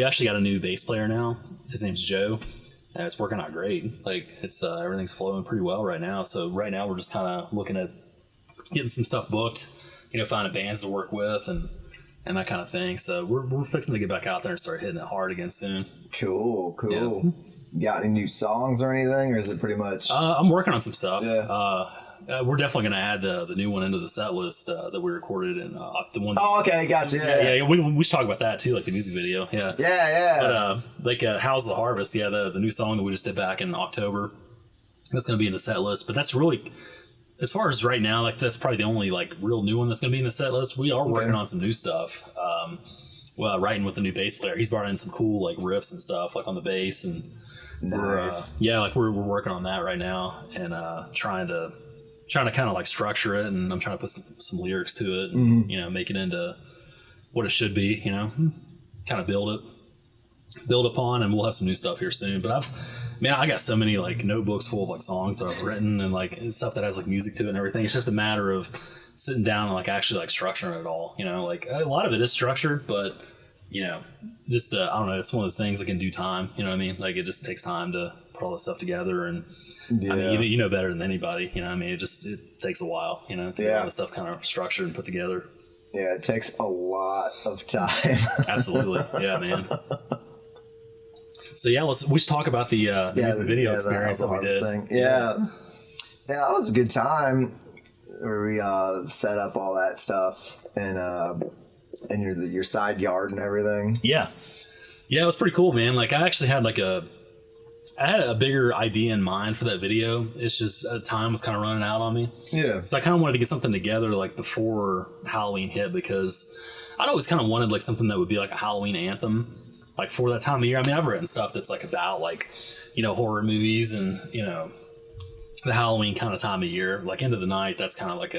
actually got a new bass player now. His name's Joe. And it's working out great. Like it's everything's flowing pretty well right now. So right now we're just kind of looking at getting some stuff booked, finding bands to work with and that kind of thing. So we're fixing to get back out there and start hitting it hard again soon. Cool. Yeah. Got any new songs or anything, or is it pretty much? I'm working on some stuff. Yeah. We're definitely going to add the new one into the set list that we recorded in the one. Oh, okay, gotcha. Yeah. We should talk about that too, like the music video. Yeah. But How's the Harvest? Yeah, the new song that we just did back in October. That's going to be in the set list. But that's really, as far as right now, like that's probably the only like real new one that's going to be in the set list. We are working on some new stuff. Writing with the new bass player, he's brought in some cool like riffs and stuff like on the bass, and nice. We're working on that right now and trying to kind of like structure it, and I'm trying to put some lyrics to it, and, make it into what it should be, kind of build it. build upon, and we'll have some new stuff here soon. But I got so many like notebooks full of like songs that I've written and like stuff that has like music to it and everything. It's just a matter of sitting down and like actually like structuring it all, you know, like a lot of it is structured, but you know, just I don't know, it's one of those things like in due time, you know what I mean? Like it just takes time to put all this stuff together, and I mean, you know better than anybody, you know what I mean? It takes a while, you know, to get all this stuff kind of structured and put together. Yeah, it takes a lot of time. Absolutely. Yeah, man. So yeah, we should talk about the music video experience that we did. Yeah, that was a good time where we set up all that stuff in your side yard and everything. Yeah, it was pretty cool, man. Like I actually had I had a bigger idea in mind for that video. It's just time was kind of running out on me. Yeah. So I kind of wanted to get something together like before Halloween hit, because I'd always kind of wanted like something that would be like a Halloween anthem. Like for that time of year. I mean, I've written stuff that's like about like, you know, horror movies and, you know, the Halloween kind of time of year, like End of the Night. That's kind of like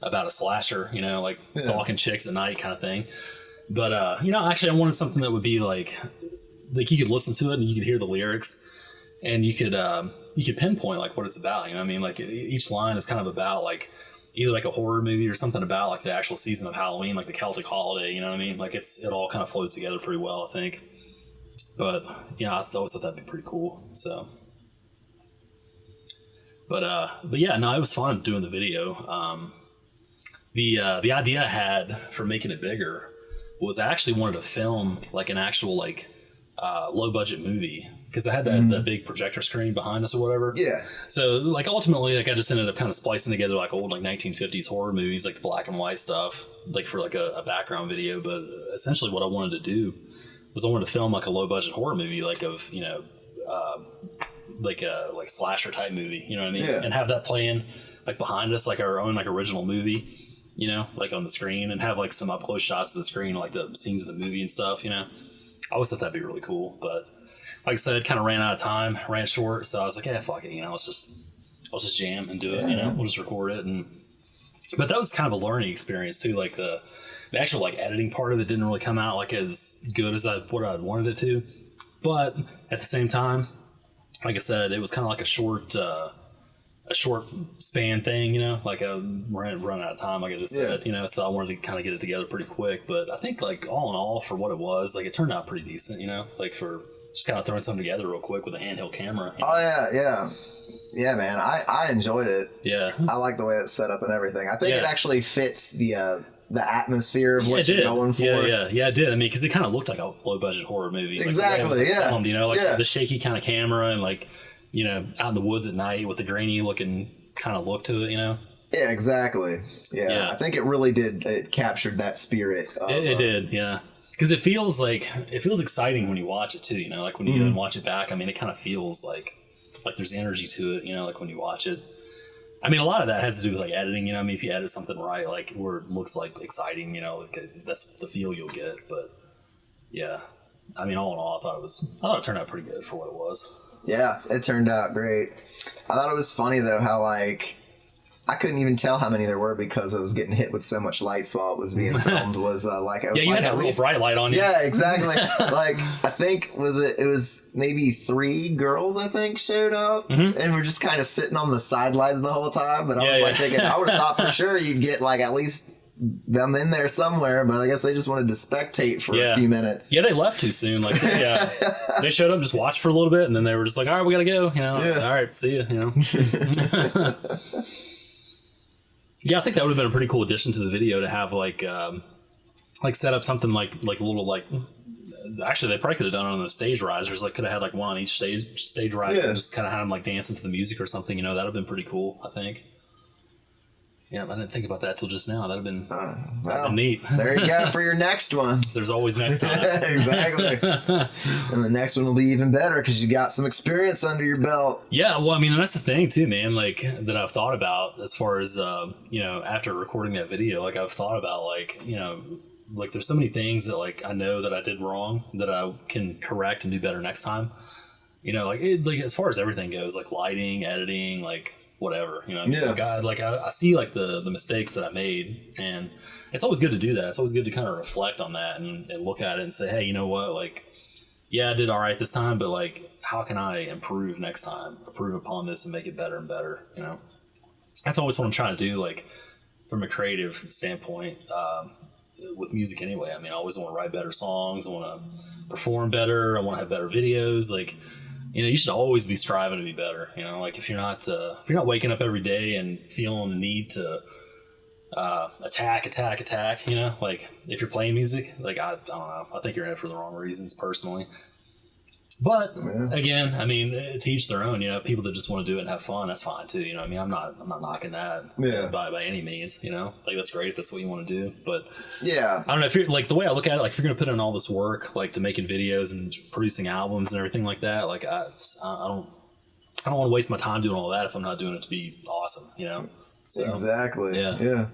about a slasher, you know, like stalking chicks at night kind of thing. But, you know, actually I wanted something that would be like you could listen to it and you could hear the lyrics and you could pinpoint like what it's about. You know what I mean? Like each line is kind of about like either like a horror movie or something about like the actual season of Halloween, like the Celtic holiday, you know what I mean? Like it all kind of flows together pretty well, I think. But yeah, I always thought that'd be pretty cool. So, but yeah, no, it was fun doing the video. The idea I had for making it bigger was I actually wanted to film like an actual like low budget movie, because I had that big projector screen behind us or whatever. Yeah. So like ultimately, like I just ended up kind of splicing together like old like 1950s horror movies, like the black and white stuff, like for like a background video. But essentially, what I wanted to do was I wanted to film like a low budget horror movie, like of like a slasher type movie, you know what I mean? Yeah. And have that playing like behind us, like our own like original movie, you know, like on the screen, and have like some up close shots of the screen, like the scenes of the movie and stuff, you know. I always thought that'd be really cool, but like I said, kind of ran out of time, ran short, so I was like, yeah, fuck it, you know, let's just jam and do it, you know, we'll just record it. But that was kind of a learning experience too. Like the actual like editing part of it didn't really come out like as good as what I'd wanted it to, but at the same time, like I said, it was kind of like a short span thing, you know, like a run out of time, like I just said, you know, so I wanted to kind of get it together pretty quick. But I think like all in all, for what it was, like it turned out pretty decent, you know, like for just kind of throwing something together real quick with a handheld camera. Oh yeah, man, I enjoyed it. Yeah, I like the way it's set up and everything. I think it actually fits the atmosphere of what you're going for. Yeah, it did. I mean, because it kind of looked like a low budget horror movie. Exactly. Like, filmed, you know, like the shaky kind of camera and like, you know, out in the woods at night with the grainy looking kind of look to it, you know? Yeah, exactly. Yeah. I think it really did. It captured that spirit. It did, yeah. Because it feels exciting when you watch it too, you know, like when you go and watch it back. I mean, it kind of feels like there's energy to it, you know, like when you watch it. I mean, a lot of that has to do with like editing, you know. I mean, if you edit something right, like where it looks like exciting, you know, like that's the feel you'll get. But yeah, I mean, all in all, I thought it turned out pretty good for what it was. Yeah, it turned out great. I thought it was funny though how like I couldn't even tell how many there were because I was getting hit with so much lights while it was being filmed. Was like you had that real bright light on you. Yeah, exactly. Like I think it was maybe 3 girls I think showed up, and we're just kind of sitting on the sidelines the whole time. But I was like thinking I would have thought for sure you'd get like at least them in there somewhere, but I guess they just wanted to spectate for a few minutes. Yeah, they left too soon. Like, they showed up, just watched for a little bit, and then they were just like, "All right, we gotta go." You know, all right, see you. You know. Yeah, I think that would have been a pretty cool addition to the video to have like set up something like a little like. Actually, they probably could have done it on the stage risers. Like, could have had like one on each stage riser, and just kind of had them like dancing to the music or something. You know, that'd have been pretty cool. I think. Yeah, I didn't think about that till just now. That'd have been neat. There you go for your next one. There's always next time. Exactly. And the next one will be even better because you got some experience under your belt. Yeah, well, I mean, that's the thing too, man. Like that I've thought about as far as you know, after recording that video, like I've thought about like, you know, like there's so many things that like I know that I did wrong that I can correct and do better next time. You know, like as far as everything goes, like lighting, editing, like whatever, you know. I see like the mistakes that I made, and it's always good to do that. It's always good to kind of reflect on that and look at it and say, hey, you know what, like, yeah, I did all right this time, but like, how can I improve next time? Improve upon this and make it better and better. You know, that's always what I'm trying to do. Like from a creative standpoint, with music anyway. I mean, I always want to write better songs. I want to perform better. I want to have better videos. Like, you know, you should always be striving to be better. You know, like if you're not waking up every day and feeling the need to attack, you know, like if you're playing music, like I don't know, I think you're in it for the wrong reasons personally. But again, I mean, to each their own. You know, people that just want to do it and have fun, that's fine too. You know, I mean, I'm not knocking that by any means. You know, like that's great if that's what you want to do. But I don't know if you're like the way I look at it. Like if you're gonna put in all this work, like to making videos and producing albums and everything like that, like I don't want to waste my time doing all that if I'm not doing it to be awesome. You know, so, exactly. Yeah.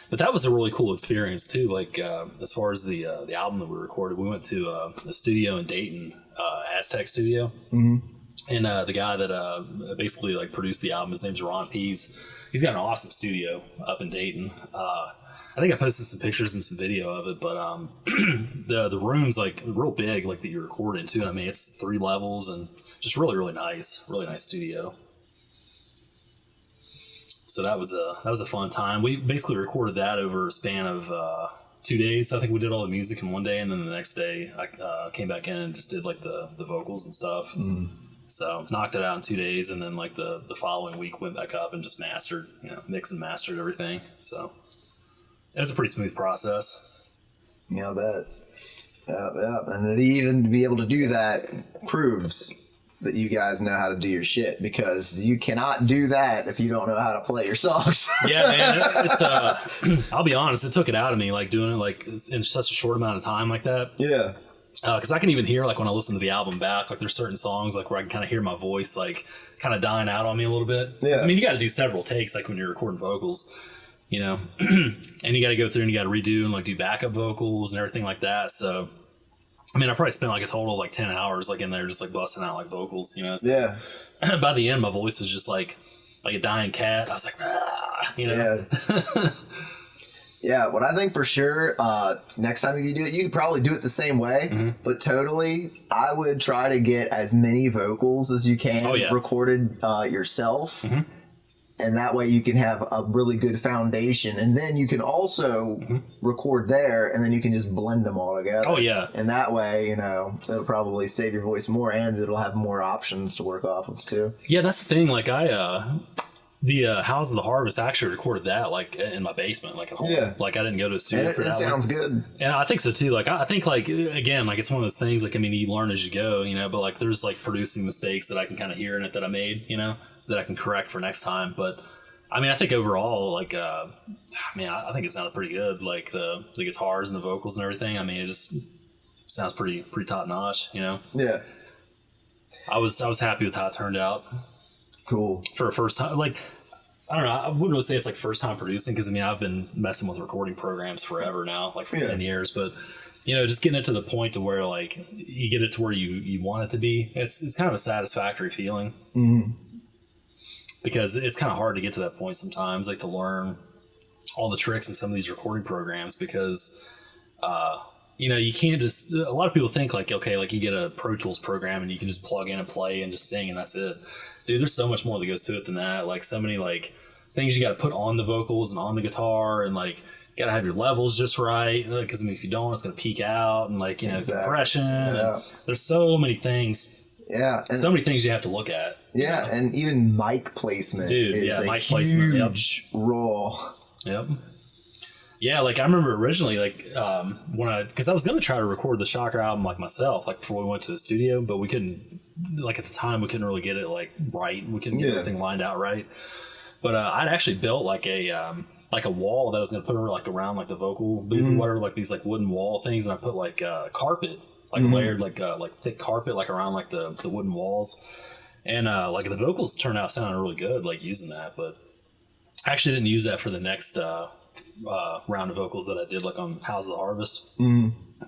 But that was a really cool experience too. Like as far as the album that we recorded, we went to a studio in Dayton, Aztec Studio, and the guy that basically like produced the album, his name's Ron Pease. He's got an awesome studio up in Dayton. I think I posted some pictures and some video of it, but the room's like real big, like that you record into. I mean, it's 3 levels and just really nice studio. So that was a fun time. We basically recorded that over a span of 2 days. I think we did all the music in one day, and then the next day I came back in and just did like the vocals and stuff. So knocked it out in 2 days, and then like the following week went back up and just mastered, you know, mixed and mastered everything. So it was a pretty smooth process. Yeah, I bet. Yeah. And then even to be able to do that proves that you guys know how to do your shit, because you cannot do that if you don't know how to play your songs. Yeah, man. I'll be honest, it took it out of me, like doing it like in such a short amount of time like that. Yeah. Because I can even hear, like when I listen to the album back, like there's certain songs like where I can kind of hear my voice like kind of dying out on me a little bit. Yeah. I mean, you got to do several takes like when you're recording vocals, you know, and you got to go through and you got to redo and like do backup vocals and everything like that. So I mean, I probably spent like a total of like 10 hours like in there just like busting out like vocals, you know? So by the end, my voice was just like a dying cat. I was like, you know? Yeah. Yeah, what I think for sure, next time you do it, you could probably do it the same way, but totally, I would try to get as many vocals as you can recorded yourself. And that way you can have a really good foundation. And then you can also record there, and then you can just blend them all together. Oh, yeah. And that way, you know, it'll probably save your voice more, and it'll have more options to work off of, too. Yeah, that's the thing. Like, the House of the Harvest, I actually recorded that, like, in my basement, like, at home. Yeah. Like, I didn't go to a studio for that. It sounds good. And I think so, too. Like, I think, like, again, like, it's one of those things, like, I mean, you learn as you go, you know, but, like, there's, like, producing mistakes that I can kind of hear in it that I made, you know, that I can correct for next time. But I mean, I think overall, like, I think it sounded pretty good. Like the guitars and the vocals and everything. I mean, it just sounds pretty top notch, you know? Yeah. I was happy with how it turned out. Cool. For a first time, like, I don't know. I wouldn't really say it's like first time producing, because I mean, I've been messing with recording programs forever now, like for 10 years. But you know, just getting it to the point to where like you get it to where you want it to be. It's kind of a satisfactory feeling. Because it's kind of hard to get to that point sometimes, like to learn all the tricks in some of these recording programs, because, you know, you can't just, a lot of people think like, okay, like you get a Pro Tools program and you can just plug in and play and just sing and that's it. Dude, there's so much more that goes to it than that. Like so many like things you got to put on the vocals and on the guitar, and like you got to have your levels just right. Because I mean, if you don't, it's going to peak out, and like, you know, compression. And there's so many things. Yeah. And so many things you have to look at. Yeah. You know? And even mic placement. Dude, is mic placement. Huge role. Yep. Yeah. Like I remember originally, like, because I was going to try to record the Shocker album like myself, like before we went to the studio, but we couldn't, like at the time, we couldn't really get it like right. We couldn't get everything lined out right. But I'd actually built like a wall that I was going to put like around like the vocal booth or whatever, like these like wooden wall things. And I put like carpet, like layered like thick carpet like around like the wooden walls, and like the vocals turned out sounding really good like using that. But I actually didn't use that for the next round of vocals that I did like on House of the Harvest,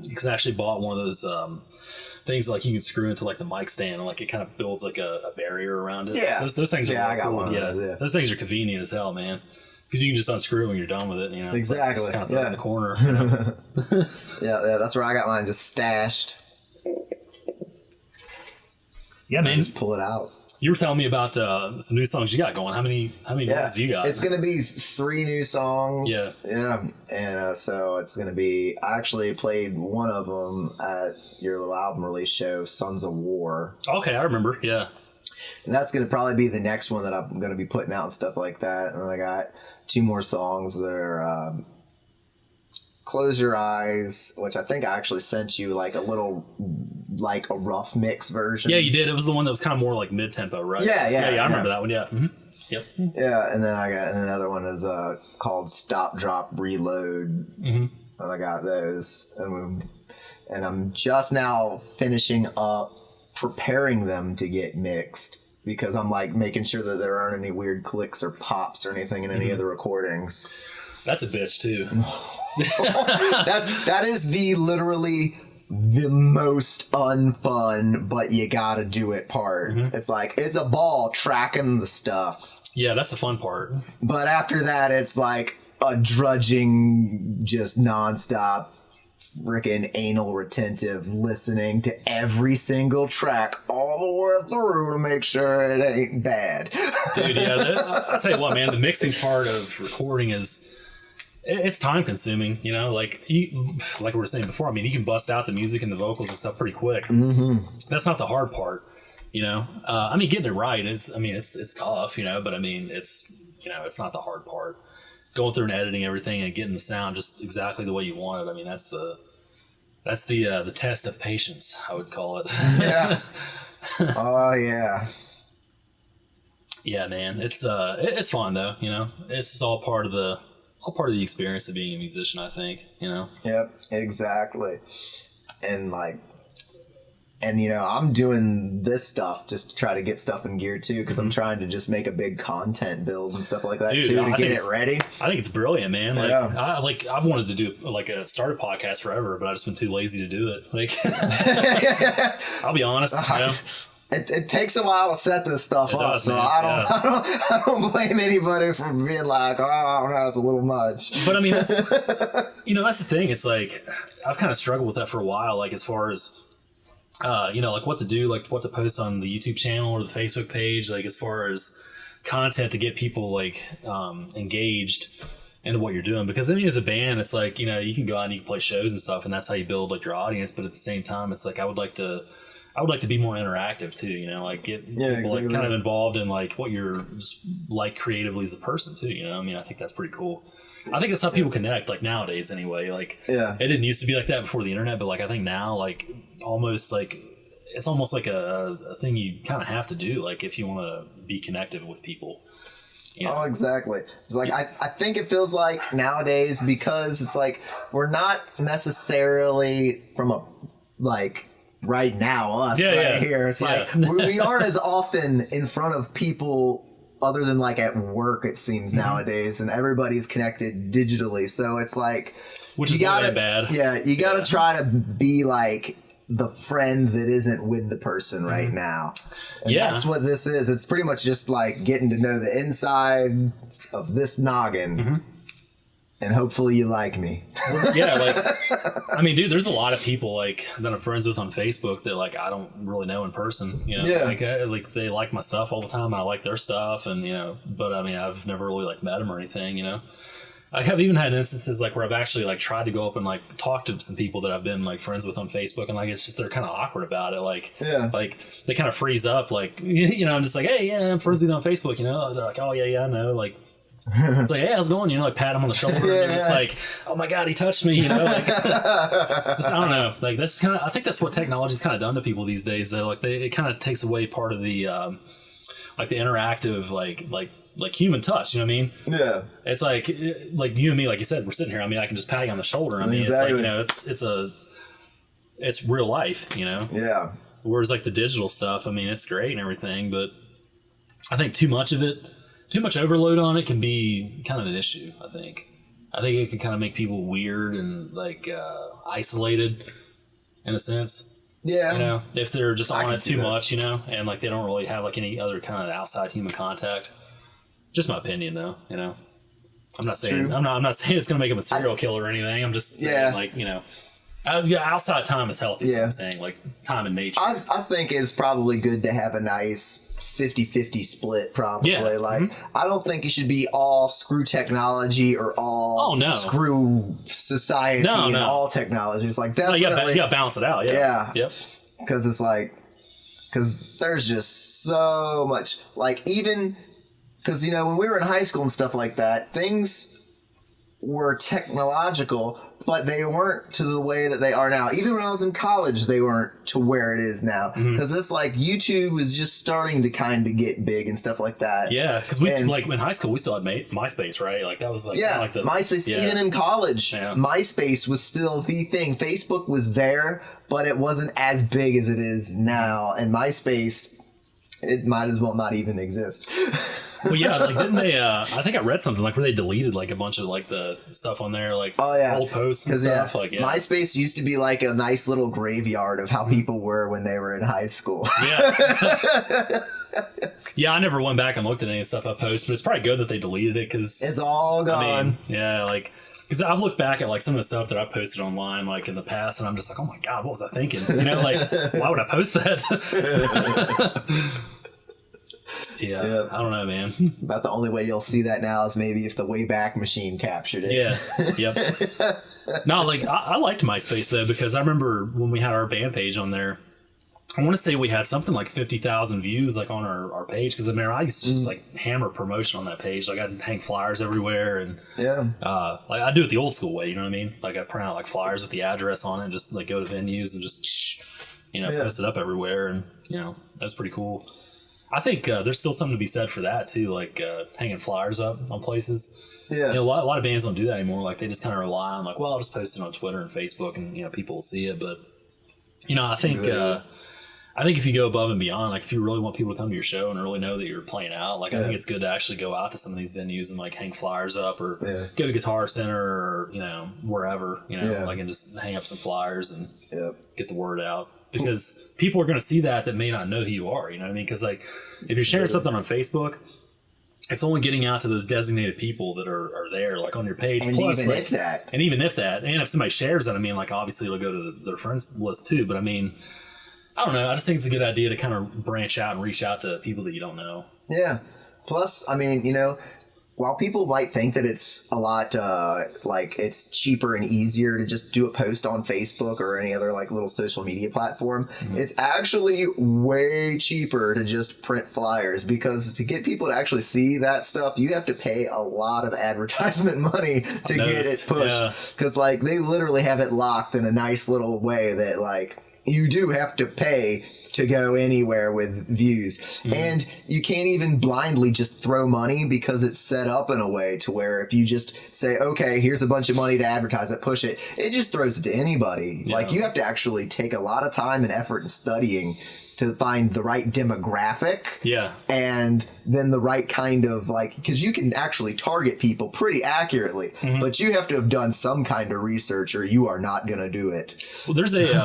because I actually bought one of those things that, like you can screw into like the mic stand, and like it kind of builds like a barrier around it. Yeah, those things are I got cool. one of those, those things are convenient as hell, man. Because you can just unscrew it when you're done with it, you know. Exactly. Like just kind of throw it in the corner. You know? yeah, that's where I got mine just stashed. Yeah, man. Just pull it out. You were telling me about some new songs you got going. How many ones do you got? It's gonna be 3 new songs. Yeah. And so it's gonna be. I actually played one of them at your little album release show, Sons of War. Okay, I remember. Yeah. And that's gonna probably be the next one that I'm gonna be putting out and stuff like that. And then I got 2 more songs that are Close Your Eyes, which I think I actually sent you like a little, like a rough mix version. Yeah, you did. It was the one that was kind of more like mid-tempo, right? Yeah. I remember that one. Yeah. Mm-hmm. Yep. Yeah, and then I got another one is called Stop, Drop, Reload. Mm-hmm. And I got those, and I'm just now finishing up preparing them to get mixed because I'm like making sure that there aren't any weird clicks or pops or anything in any of the recordings. That's a bitch too. that is literally the most unfun, but you gotta do it part. Mm-hmm. It's like it's a ball tracking the stuff. Yeah, that's the fun part. But after that, it's like a drudging, just nonstop, freaking anal retentive listening to every single track all the way through to make sure it ain't bad. Dude, yeah, I'll tell you what, man, the mixing part of recording it's time consuming, you know, like we were saying before. I mean, you can bust out the music and the vocals and stuff pretty quick. Mm-hmm. That's not the hard part, you know. I mean, getting it right it's tough, you know, but I mean, it's not the hard part. Going through and editing everything and getting the sound just exactly the way you want it. I mean, that's the test of patience, I would call it. Yeah. Oh yeah. Yeah, man. It's fun though, you know. It's all part of the experience of being a musician, I think, you know. Yep, exactly. And you know, I'm doing this stuff just to try to get stuff in gear too, because I'm trying to just make a big content build and stuff like that. Dude, too, to get it ready. I think it's brilliant, man. Like, I've wanted to do start a podcast forever, but I've just been too lazy to do it. Like, I'll be honest, you know. It takes a while to set this stuff up, does, so man. I don't blame anybody for being like, oh no, it's a little much. But I mean, that's that's the thing. It's like I've kind of struggled with that for a while, like as far as like what to do, like what to post on the YouTube channel or the Facebook page, like as far as content to get people like engaged into what you're doing. Because I mean, as a band, it's like, you know, you can go out and you can play shows and stuff, and that's how you build like your audience. But at the same time, it's like I would like to be more interactive too, you know, like get people like kind of involved in like what you're just like creatively as a person too, you know. I mean, I think that's pretty cool. I think that's how people connect, like nowadays anyway. Like, it didn't used to be like that before the internet, but like I think now, like almost like it's almost like a thing you kind of have to do, like if you want to be connected with people. You know? Oh, exactly. It's like I think it feels like nowadays, because it's like we're not necessarily from a like right now us here. It's like we aren't as often in front of people other than like at work, it seems nowadays, and everybody's connected digitally. So it's like, which is not bad. Yeah, you gotta try to be like the friend that isn't with the person right now. And that's what this is. It's pretty much just like getting to know the inside of this noggin. And hopefully you like me. Yeah, like, I mean, dude, there's a lot of people like that I'm friends with on Facebook that like I don't really know in person. You know, like they like my stuff all the time. And I like their stuff, and you know, but I mean, I've never really like met them or anything. You know, I have even had instances like where I've actually like tried to go up and like talk to some people that I've been like friends with on Facebook, and like it's just they're kind of awkward about it. Like, like they kind of freeze up. Like, you know, I'm just like, hey, yeah, I'm friends with you on Facebook. You know, they're like, oh yeah, I know, like. It's like, hey, how's it going? You know, like pat him on the shoulder, and they're just like, oh my god, he touched me. You know, like, just, I don't know. Like that's kind of, I think that's what technology's kind of done to people these days. Though, like it kind of takes away part of the, like the interactive, like human touch. You know what I mean? Yeah. It's like you and me, like you said, we're sitting here. I mean, I can just pat you on the shoulder. I mean, it's like, you know, it's real life. You know? Yeah. Whereas like the digital stuff, I mean, it's great and everything, but I think too much overload on it can be kind of an issue. I think it can kind of make people weird and like isolated in a sense. Yeah. You know, if they're just on it too much, you know, and like they don't really have like any other kind of outside human contact. Just my opinion, though. You know, I'm not saying it's gonna make them a serial killer or anything. I'm just saying, like, you know. outside time is healthy, is what I'm saying. Like, time in nature. I think it's probably good to have a nice 50-50 split, probably. Yeah. Like, I don't think it should be all screw technology or all screw society and all technology. It's like, definitely. You got to balance it out. Yeah. Yep. Because it's like, because there's just so much, like, even, because, you know, when we were in high school and stuff like that, things were technological, but they weren't to the way that they are now. Even when I was in college, they weren't to where it is now. Because it's like YouTube was just starting to kind of get big and stuff like that. Yeah, because we like in high school we still had MySpace, right? Like that was like like the MySpace. Even in college, MySpace was still the thing. Facebook was there, but it wasn't as big as it is now. And MySpace, it might as well not even exist. Well, yeah, like didn't they? I think I read something like where they deleted like a bunch of like the stuff on there, like old posts and stuff. Like MySpace used to be like a nice little graveyard of how people were when they were in high school. Yeah. Yeah, I never went back and looked at any of the stuff I posted, but it's probably good that they deleted it because it's all gone. I mean, yeah, like. Because I've looked back at like some of the stuff that I posted online like in the past, and I'm just like, oh my god, what was I thinking? You know, like why would I post that? Yeah, I don't know, man. About the only way you'll see that now is maybe if the Wayback Machine captured it. Yeah, yep. No, like I liked MySpace though because I remember when we had our band page on there. I want to say we had something like 50,000 views like on our page because I used to just like hammer promotion on that page. Like I'd hang flyers everywhere and like I do it the old school way. You know what I mean? Like I print out like flyers with the address on it, and just like go to venues and just post it up everywhere, and that's pretty cool. I think there's still something to be said for that too, like hanging flyers up on places. Yeah, a lot of bands don't do that anymore. Like they just kind of rely on like, well, I'll just post it on Twitter and Facebook, and people will see it. But I think. Exactly. I think if you go above and beyond, like if you really want people to come to your show and really know that you're playing out, like I think it's good to actually go out to some of these venues and like hang flyers up or go to Guitar Center or, wherever, like and just hang up some flyers and get the word out. Because people are going to see that may not know who you are, you know what I mean? Because like if you're sharing something on Facebook, it's only getting out to those designated people that are there, like on your page. And plus, even like, if that. And even if that. And if somebody shares that, I mean, like obviously it'll go to their friends list too. But I mean, I don't know. I just think it's a good idea to kind of branch out and reach out to people that you don't know. Yeah. Plus, I mean, while people might think that it's a lot, like it's cheaper and easier to just do a post on Facebook or any other like little social media platform, it's actually way cheaper to just print flyers because to get people to actually see that stuff, you have to pay a lot of advertisement money to get it pushed. Because like they literally have it locked in a nice little way that like you do have to pay to go anywhere with views. And you can't even blindly just throw money because it's set up in a way to where if you just say, okay, here's a bunch of money to advertise it, push it, it just throws it to anybody. Like you have to actually take a lot of time and effort and studying to find the right demographic. Yeah. And then the right kind of like, because you can actually target people pretty accurately, but you have to have done some kind of research or you are not going to do it. Well, there's a,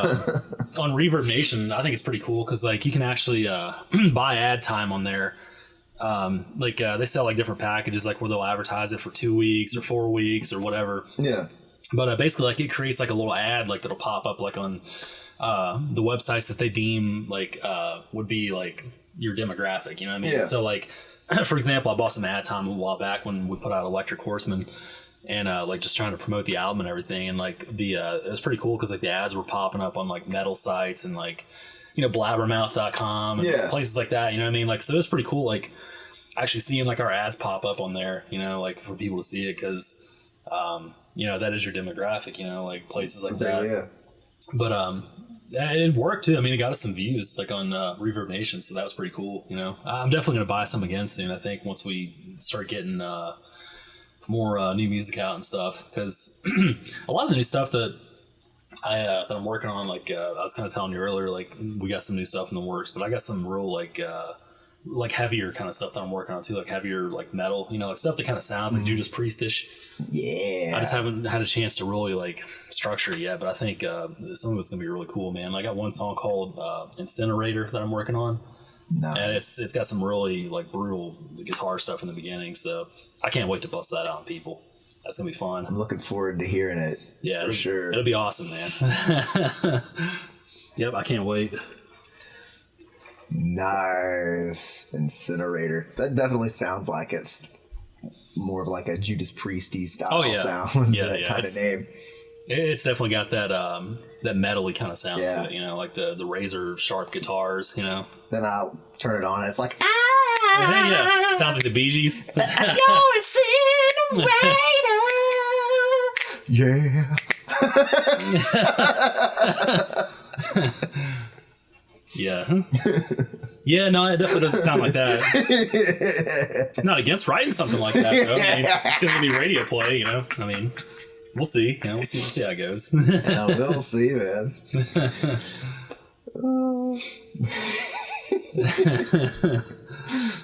on Reverb Nation, I think it's pretty cool because like you can actually buy ad time on there. They sell like different packages, like where they'll advertise it for 2 weeks or 4 weeks or whatever. Yeah. But basically like it creates like a little ad like that'll pop up like on the websites that they deem like would be like your demographic, you know what I mean? Yeah. So like for example, I bought some ad time a while back when we put out Electric Horseman and like just trying to promote the album and everything, and like the it was pretty cool because like the ads were popping up on like metal sites and like blabbermouth.com and places like that, you know what I mean? Like so it was pretty cool like actually seeing like our ads pop up on there, like for people to see it because that is your demographic, like places like that. Yeah. But it worked too. I mean, it got us some views like on Reverb Nation, so that was pretty cool. I'm definitely gonna buy some again soon. I think once we start getting more new music out and stuff, because a lot of the new stuff that that I'm working on, like I was kind of telling you earlier, like we got some new stuff in the works, but I got some real like heavier kind of stuff that I'm working on too, like heavier like metal, like stuff that kind of sounds like Judas Priestish. Yeah. I just haven't had a chance to really like structure it yet, but I think some of it's gonna be really cool, man. I got one song called Incinerator that I'm working on. Nice. And it's got some really like brutal guitar stuff in the beginning, so I can't wait to bust that out on people. That's gonna be fun. I'm looking forward to hearing it. Yeah, for sure. It'll be awesome, man. Yep, I can't wait. Nice. Incinerator. That definitely sounds like it's more of like a Judas Priesty style sound. Yeah, that kind of name. It's definitely got that that metal-y kind of sound Yeah. to it, you know, like the razor sharp guitars, you know. Then I'll turn it on and it's like, Yeah, sounds like the Bee Gees. you're incinerator. Yeah. Yeah. Yeah, no, it definitely doesn't sound like that. I'm not against writing something like that, though. I mean, it's going to be radio play, you know. I mean, we'll see. You know, we'll see how it goes. Yeah, we'll see, man.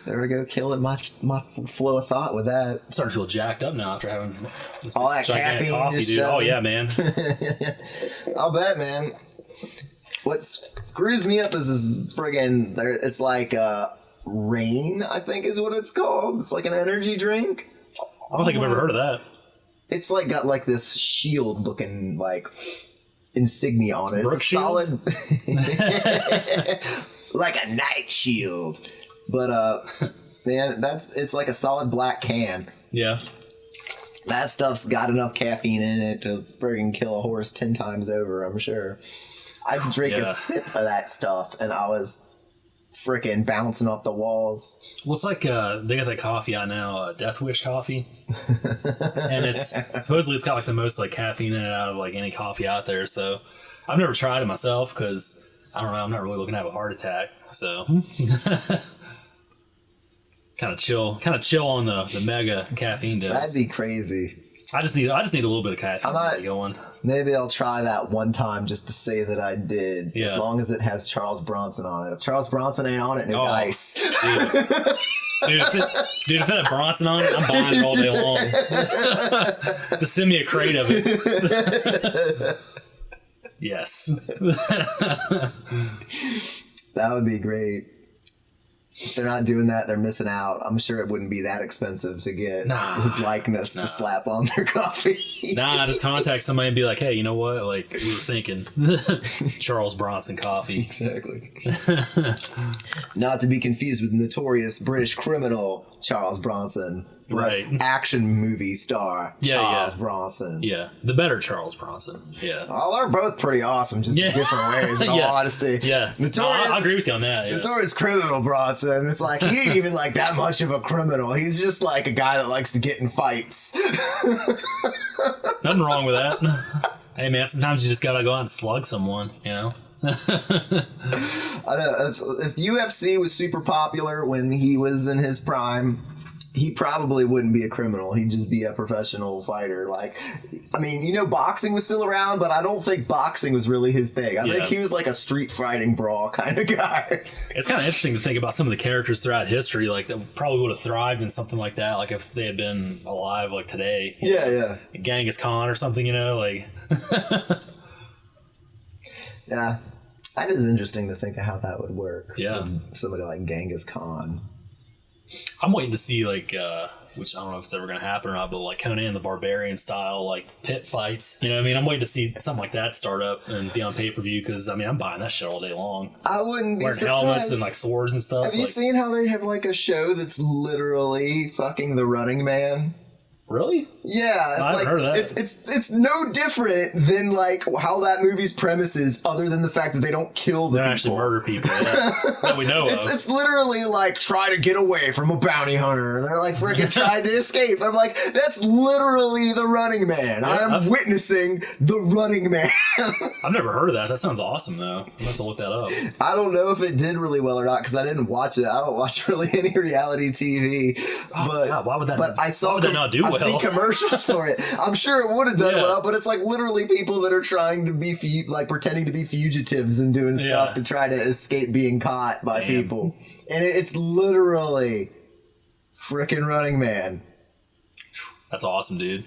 There we go, killing my flow of thought with that. I'm starting to feel jacked up now after having this all that gigantic caffeine, coffee, dude. shoving. Oh, yeah, man. I'll bet, man. What screws me up is friggin' there. It's like rain, I think is what it's called. It's like an energy drink. I don't think I've ever heard of that. It's like got like this shield looking like insignia on it. Brooke It's a solid, like a night shield. But man, it's like a solid black can. Yeah. That stuff's got enough caffeine in it to friggin' kill a horse 10 times over, I'm sure. I drank a sip of that stuff and I was freaking bouncing off the walls. Well, it's like they got that coffee out now, Death Wish coffee, and it's supposedly it's got like the most like caffeine in it out of like any coffee out there. So I've never tried it myself because I don't know, I'm not really looking to have a heart attack. So kind of chill on the mega caffeine dose. That'd be crazy. I just need a little bit of caffeine to get going. Maybe I'll try that one time just to say that I did. Yeah. As long as it has Charles Bronson on it. If Charles Bronson ain't on it, no dice. Dude, if it had Bronson on it, I'm buying it all day long. Just send me a crate of it. Yes. That would be great. If they're not doing that, they're missing out. I'm sure it wouldn't be that expensive to get his likeness to slap on their coffee. Just contact somebody and be like, hey, you know what? Like, we were thinking Charles Bronson coffee. Exactly. Not to be confused with notorious British criminal Charles Bronson. Right. Action movie star Charles Bronson. Yeah. The better Charles Bronson. Yeah. Well, they're both pretty awesome, just in different ways, in all honesty. Yeah. I agree with you on that. Yeah. Notorious criminal Bronson. It's like, he ain't even like that much of a criminal. He's just like a guy that likes to get in fights. Nothing wrong with that. Hey, man, sometimes you just gotta go out and slug someone, you know? I know. If UFC was super popular when he was in his prime, he probably wouldn't be a criminal. He'd just be a professional fighter. Like, I mean, you know, boxing was still around, but I don't think boxing was really his thing. I think he was like a street fighting brawl kind of guy. It's kind of interesting to think about some of the characters throughout history, like that probably would have thrived in something like that. Like if they had been alive, like today. Yeah. Genghis Khan or something, you know, like. Yeah, that is interesting to think of how that would work. Yeah, somebody like Genghis Khan. I'm waiting to see like, which I don't know if it's ever going to happen or not, but like Conan the Barbarian style like pit fights. You know what I mean? I'm waiting to see something like that start up and be on pay-per-view because I mean I'm buying that shit all day long. I wouldn't be wearing surprised. Helmets and like swords and stuff. Have you seen how they have like a show that's literally fucking The Running Man? Really? Yeah, it's I haven't heard of that. It's no different than like how that movie's premise is, other than the fact that they don't kill the people. They don't actually murder people. Yeah. That we know of. It's literally like try to get away from a bounty hunter. And they're like freaking trying to escape. I'm like, that's literally The Running Man. Yeah, I'm witnessing The Running Man. I've never heard of that. That sounds awesome though. I'm have to look that up. I don't know if it did really well or not because I didn't watch it. I don't watch really any reality TV. But God, why would that? But I saw why would that not do well? I've seen commercials for it. I'm sure it would have done Yeah. well, but it's like literally people that are trying to be like pretending to be fugitives and doing stuff to try to escape being caught by people. And it's literally frickin' Running Man. That's awesome, dude.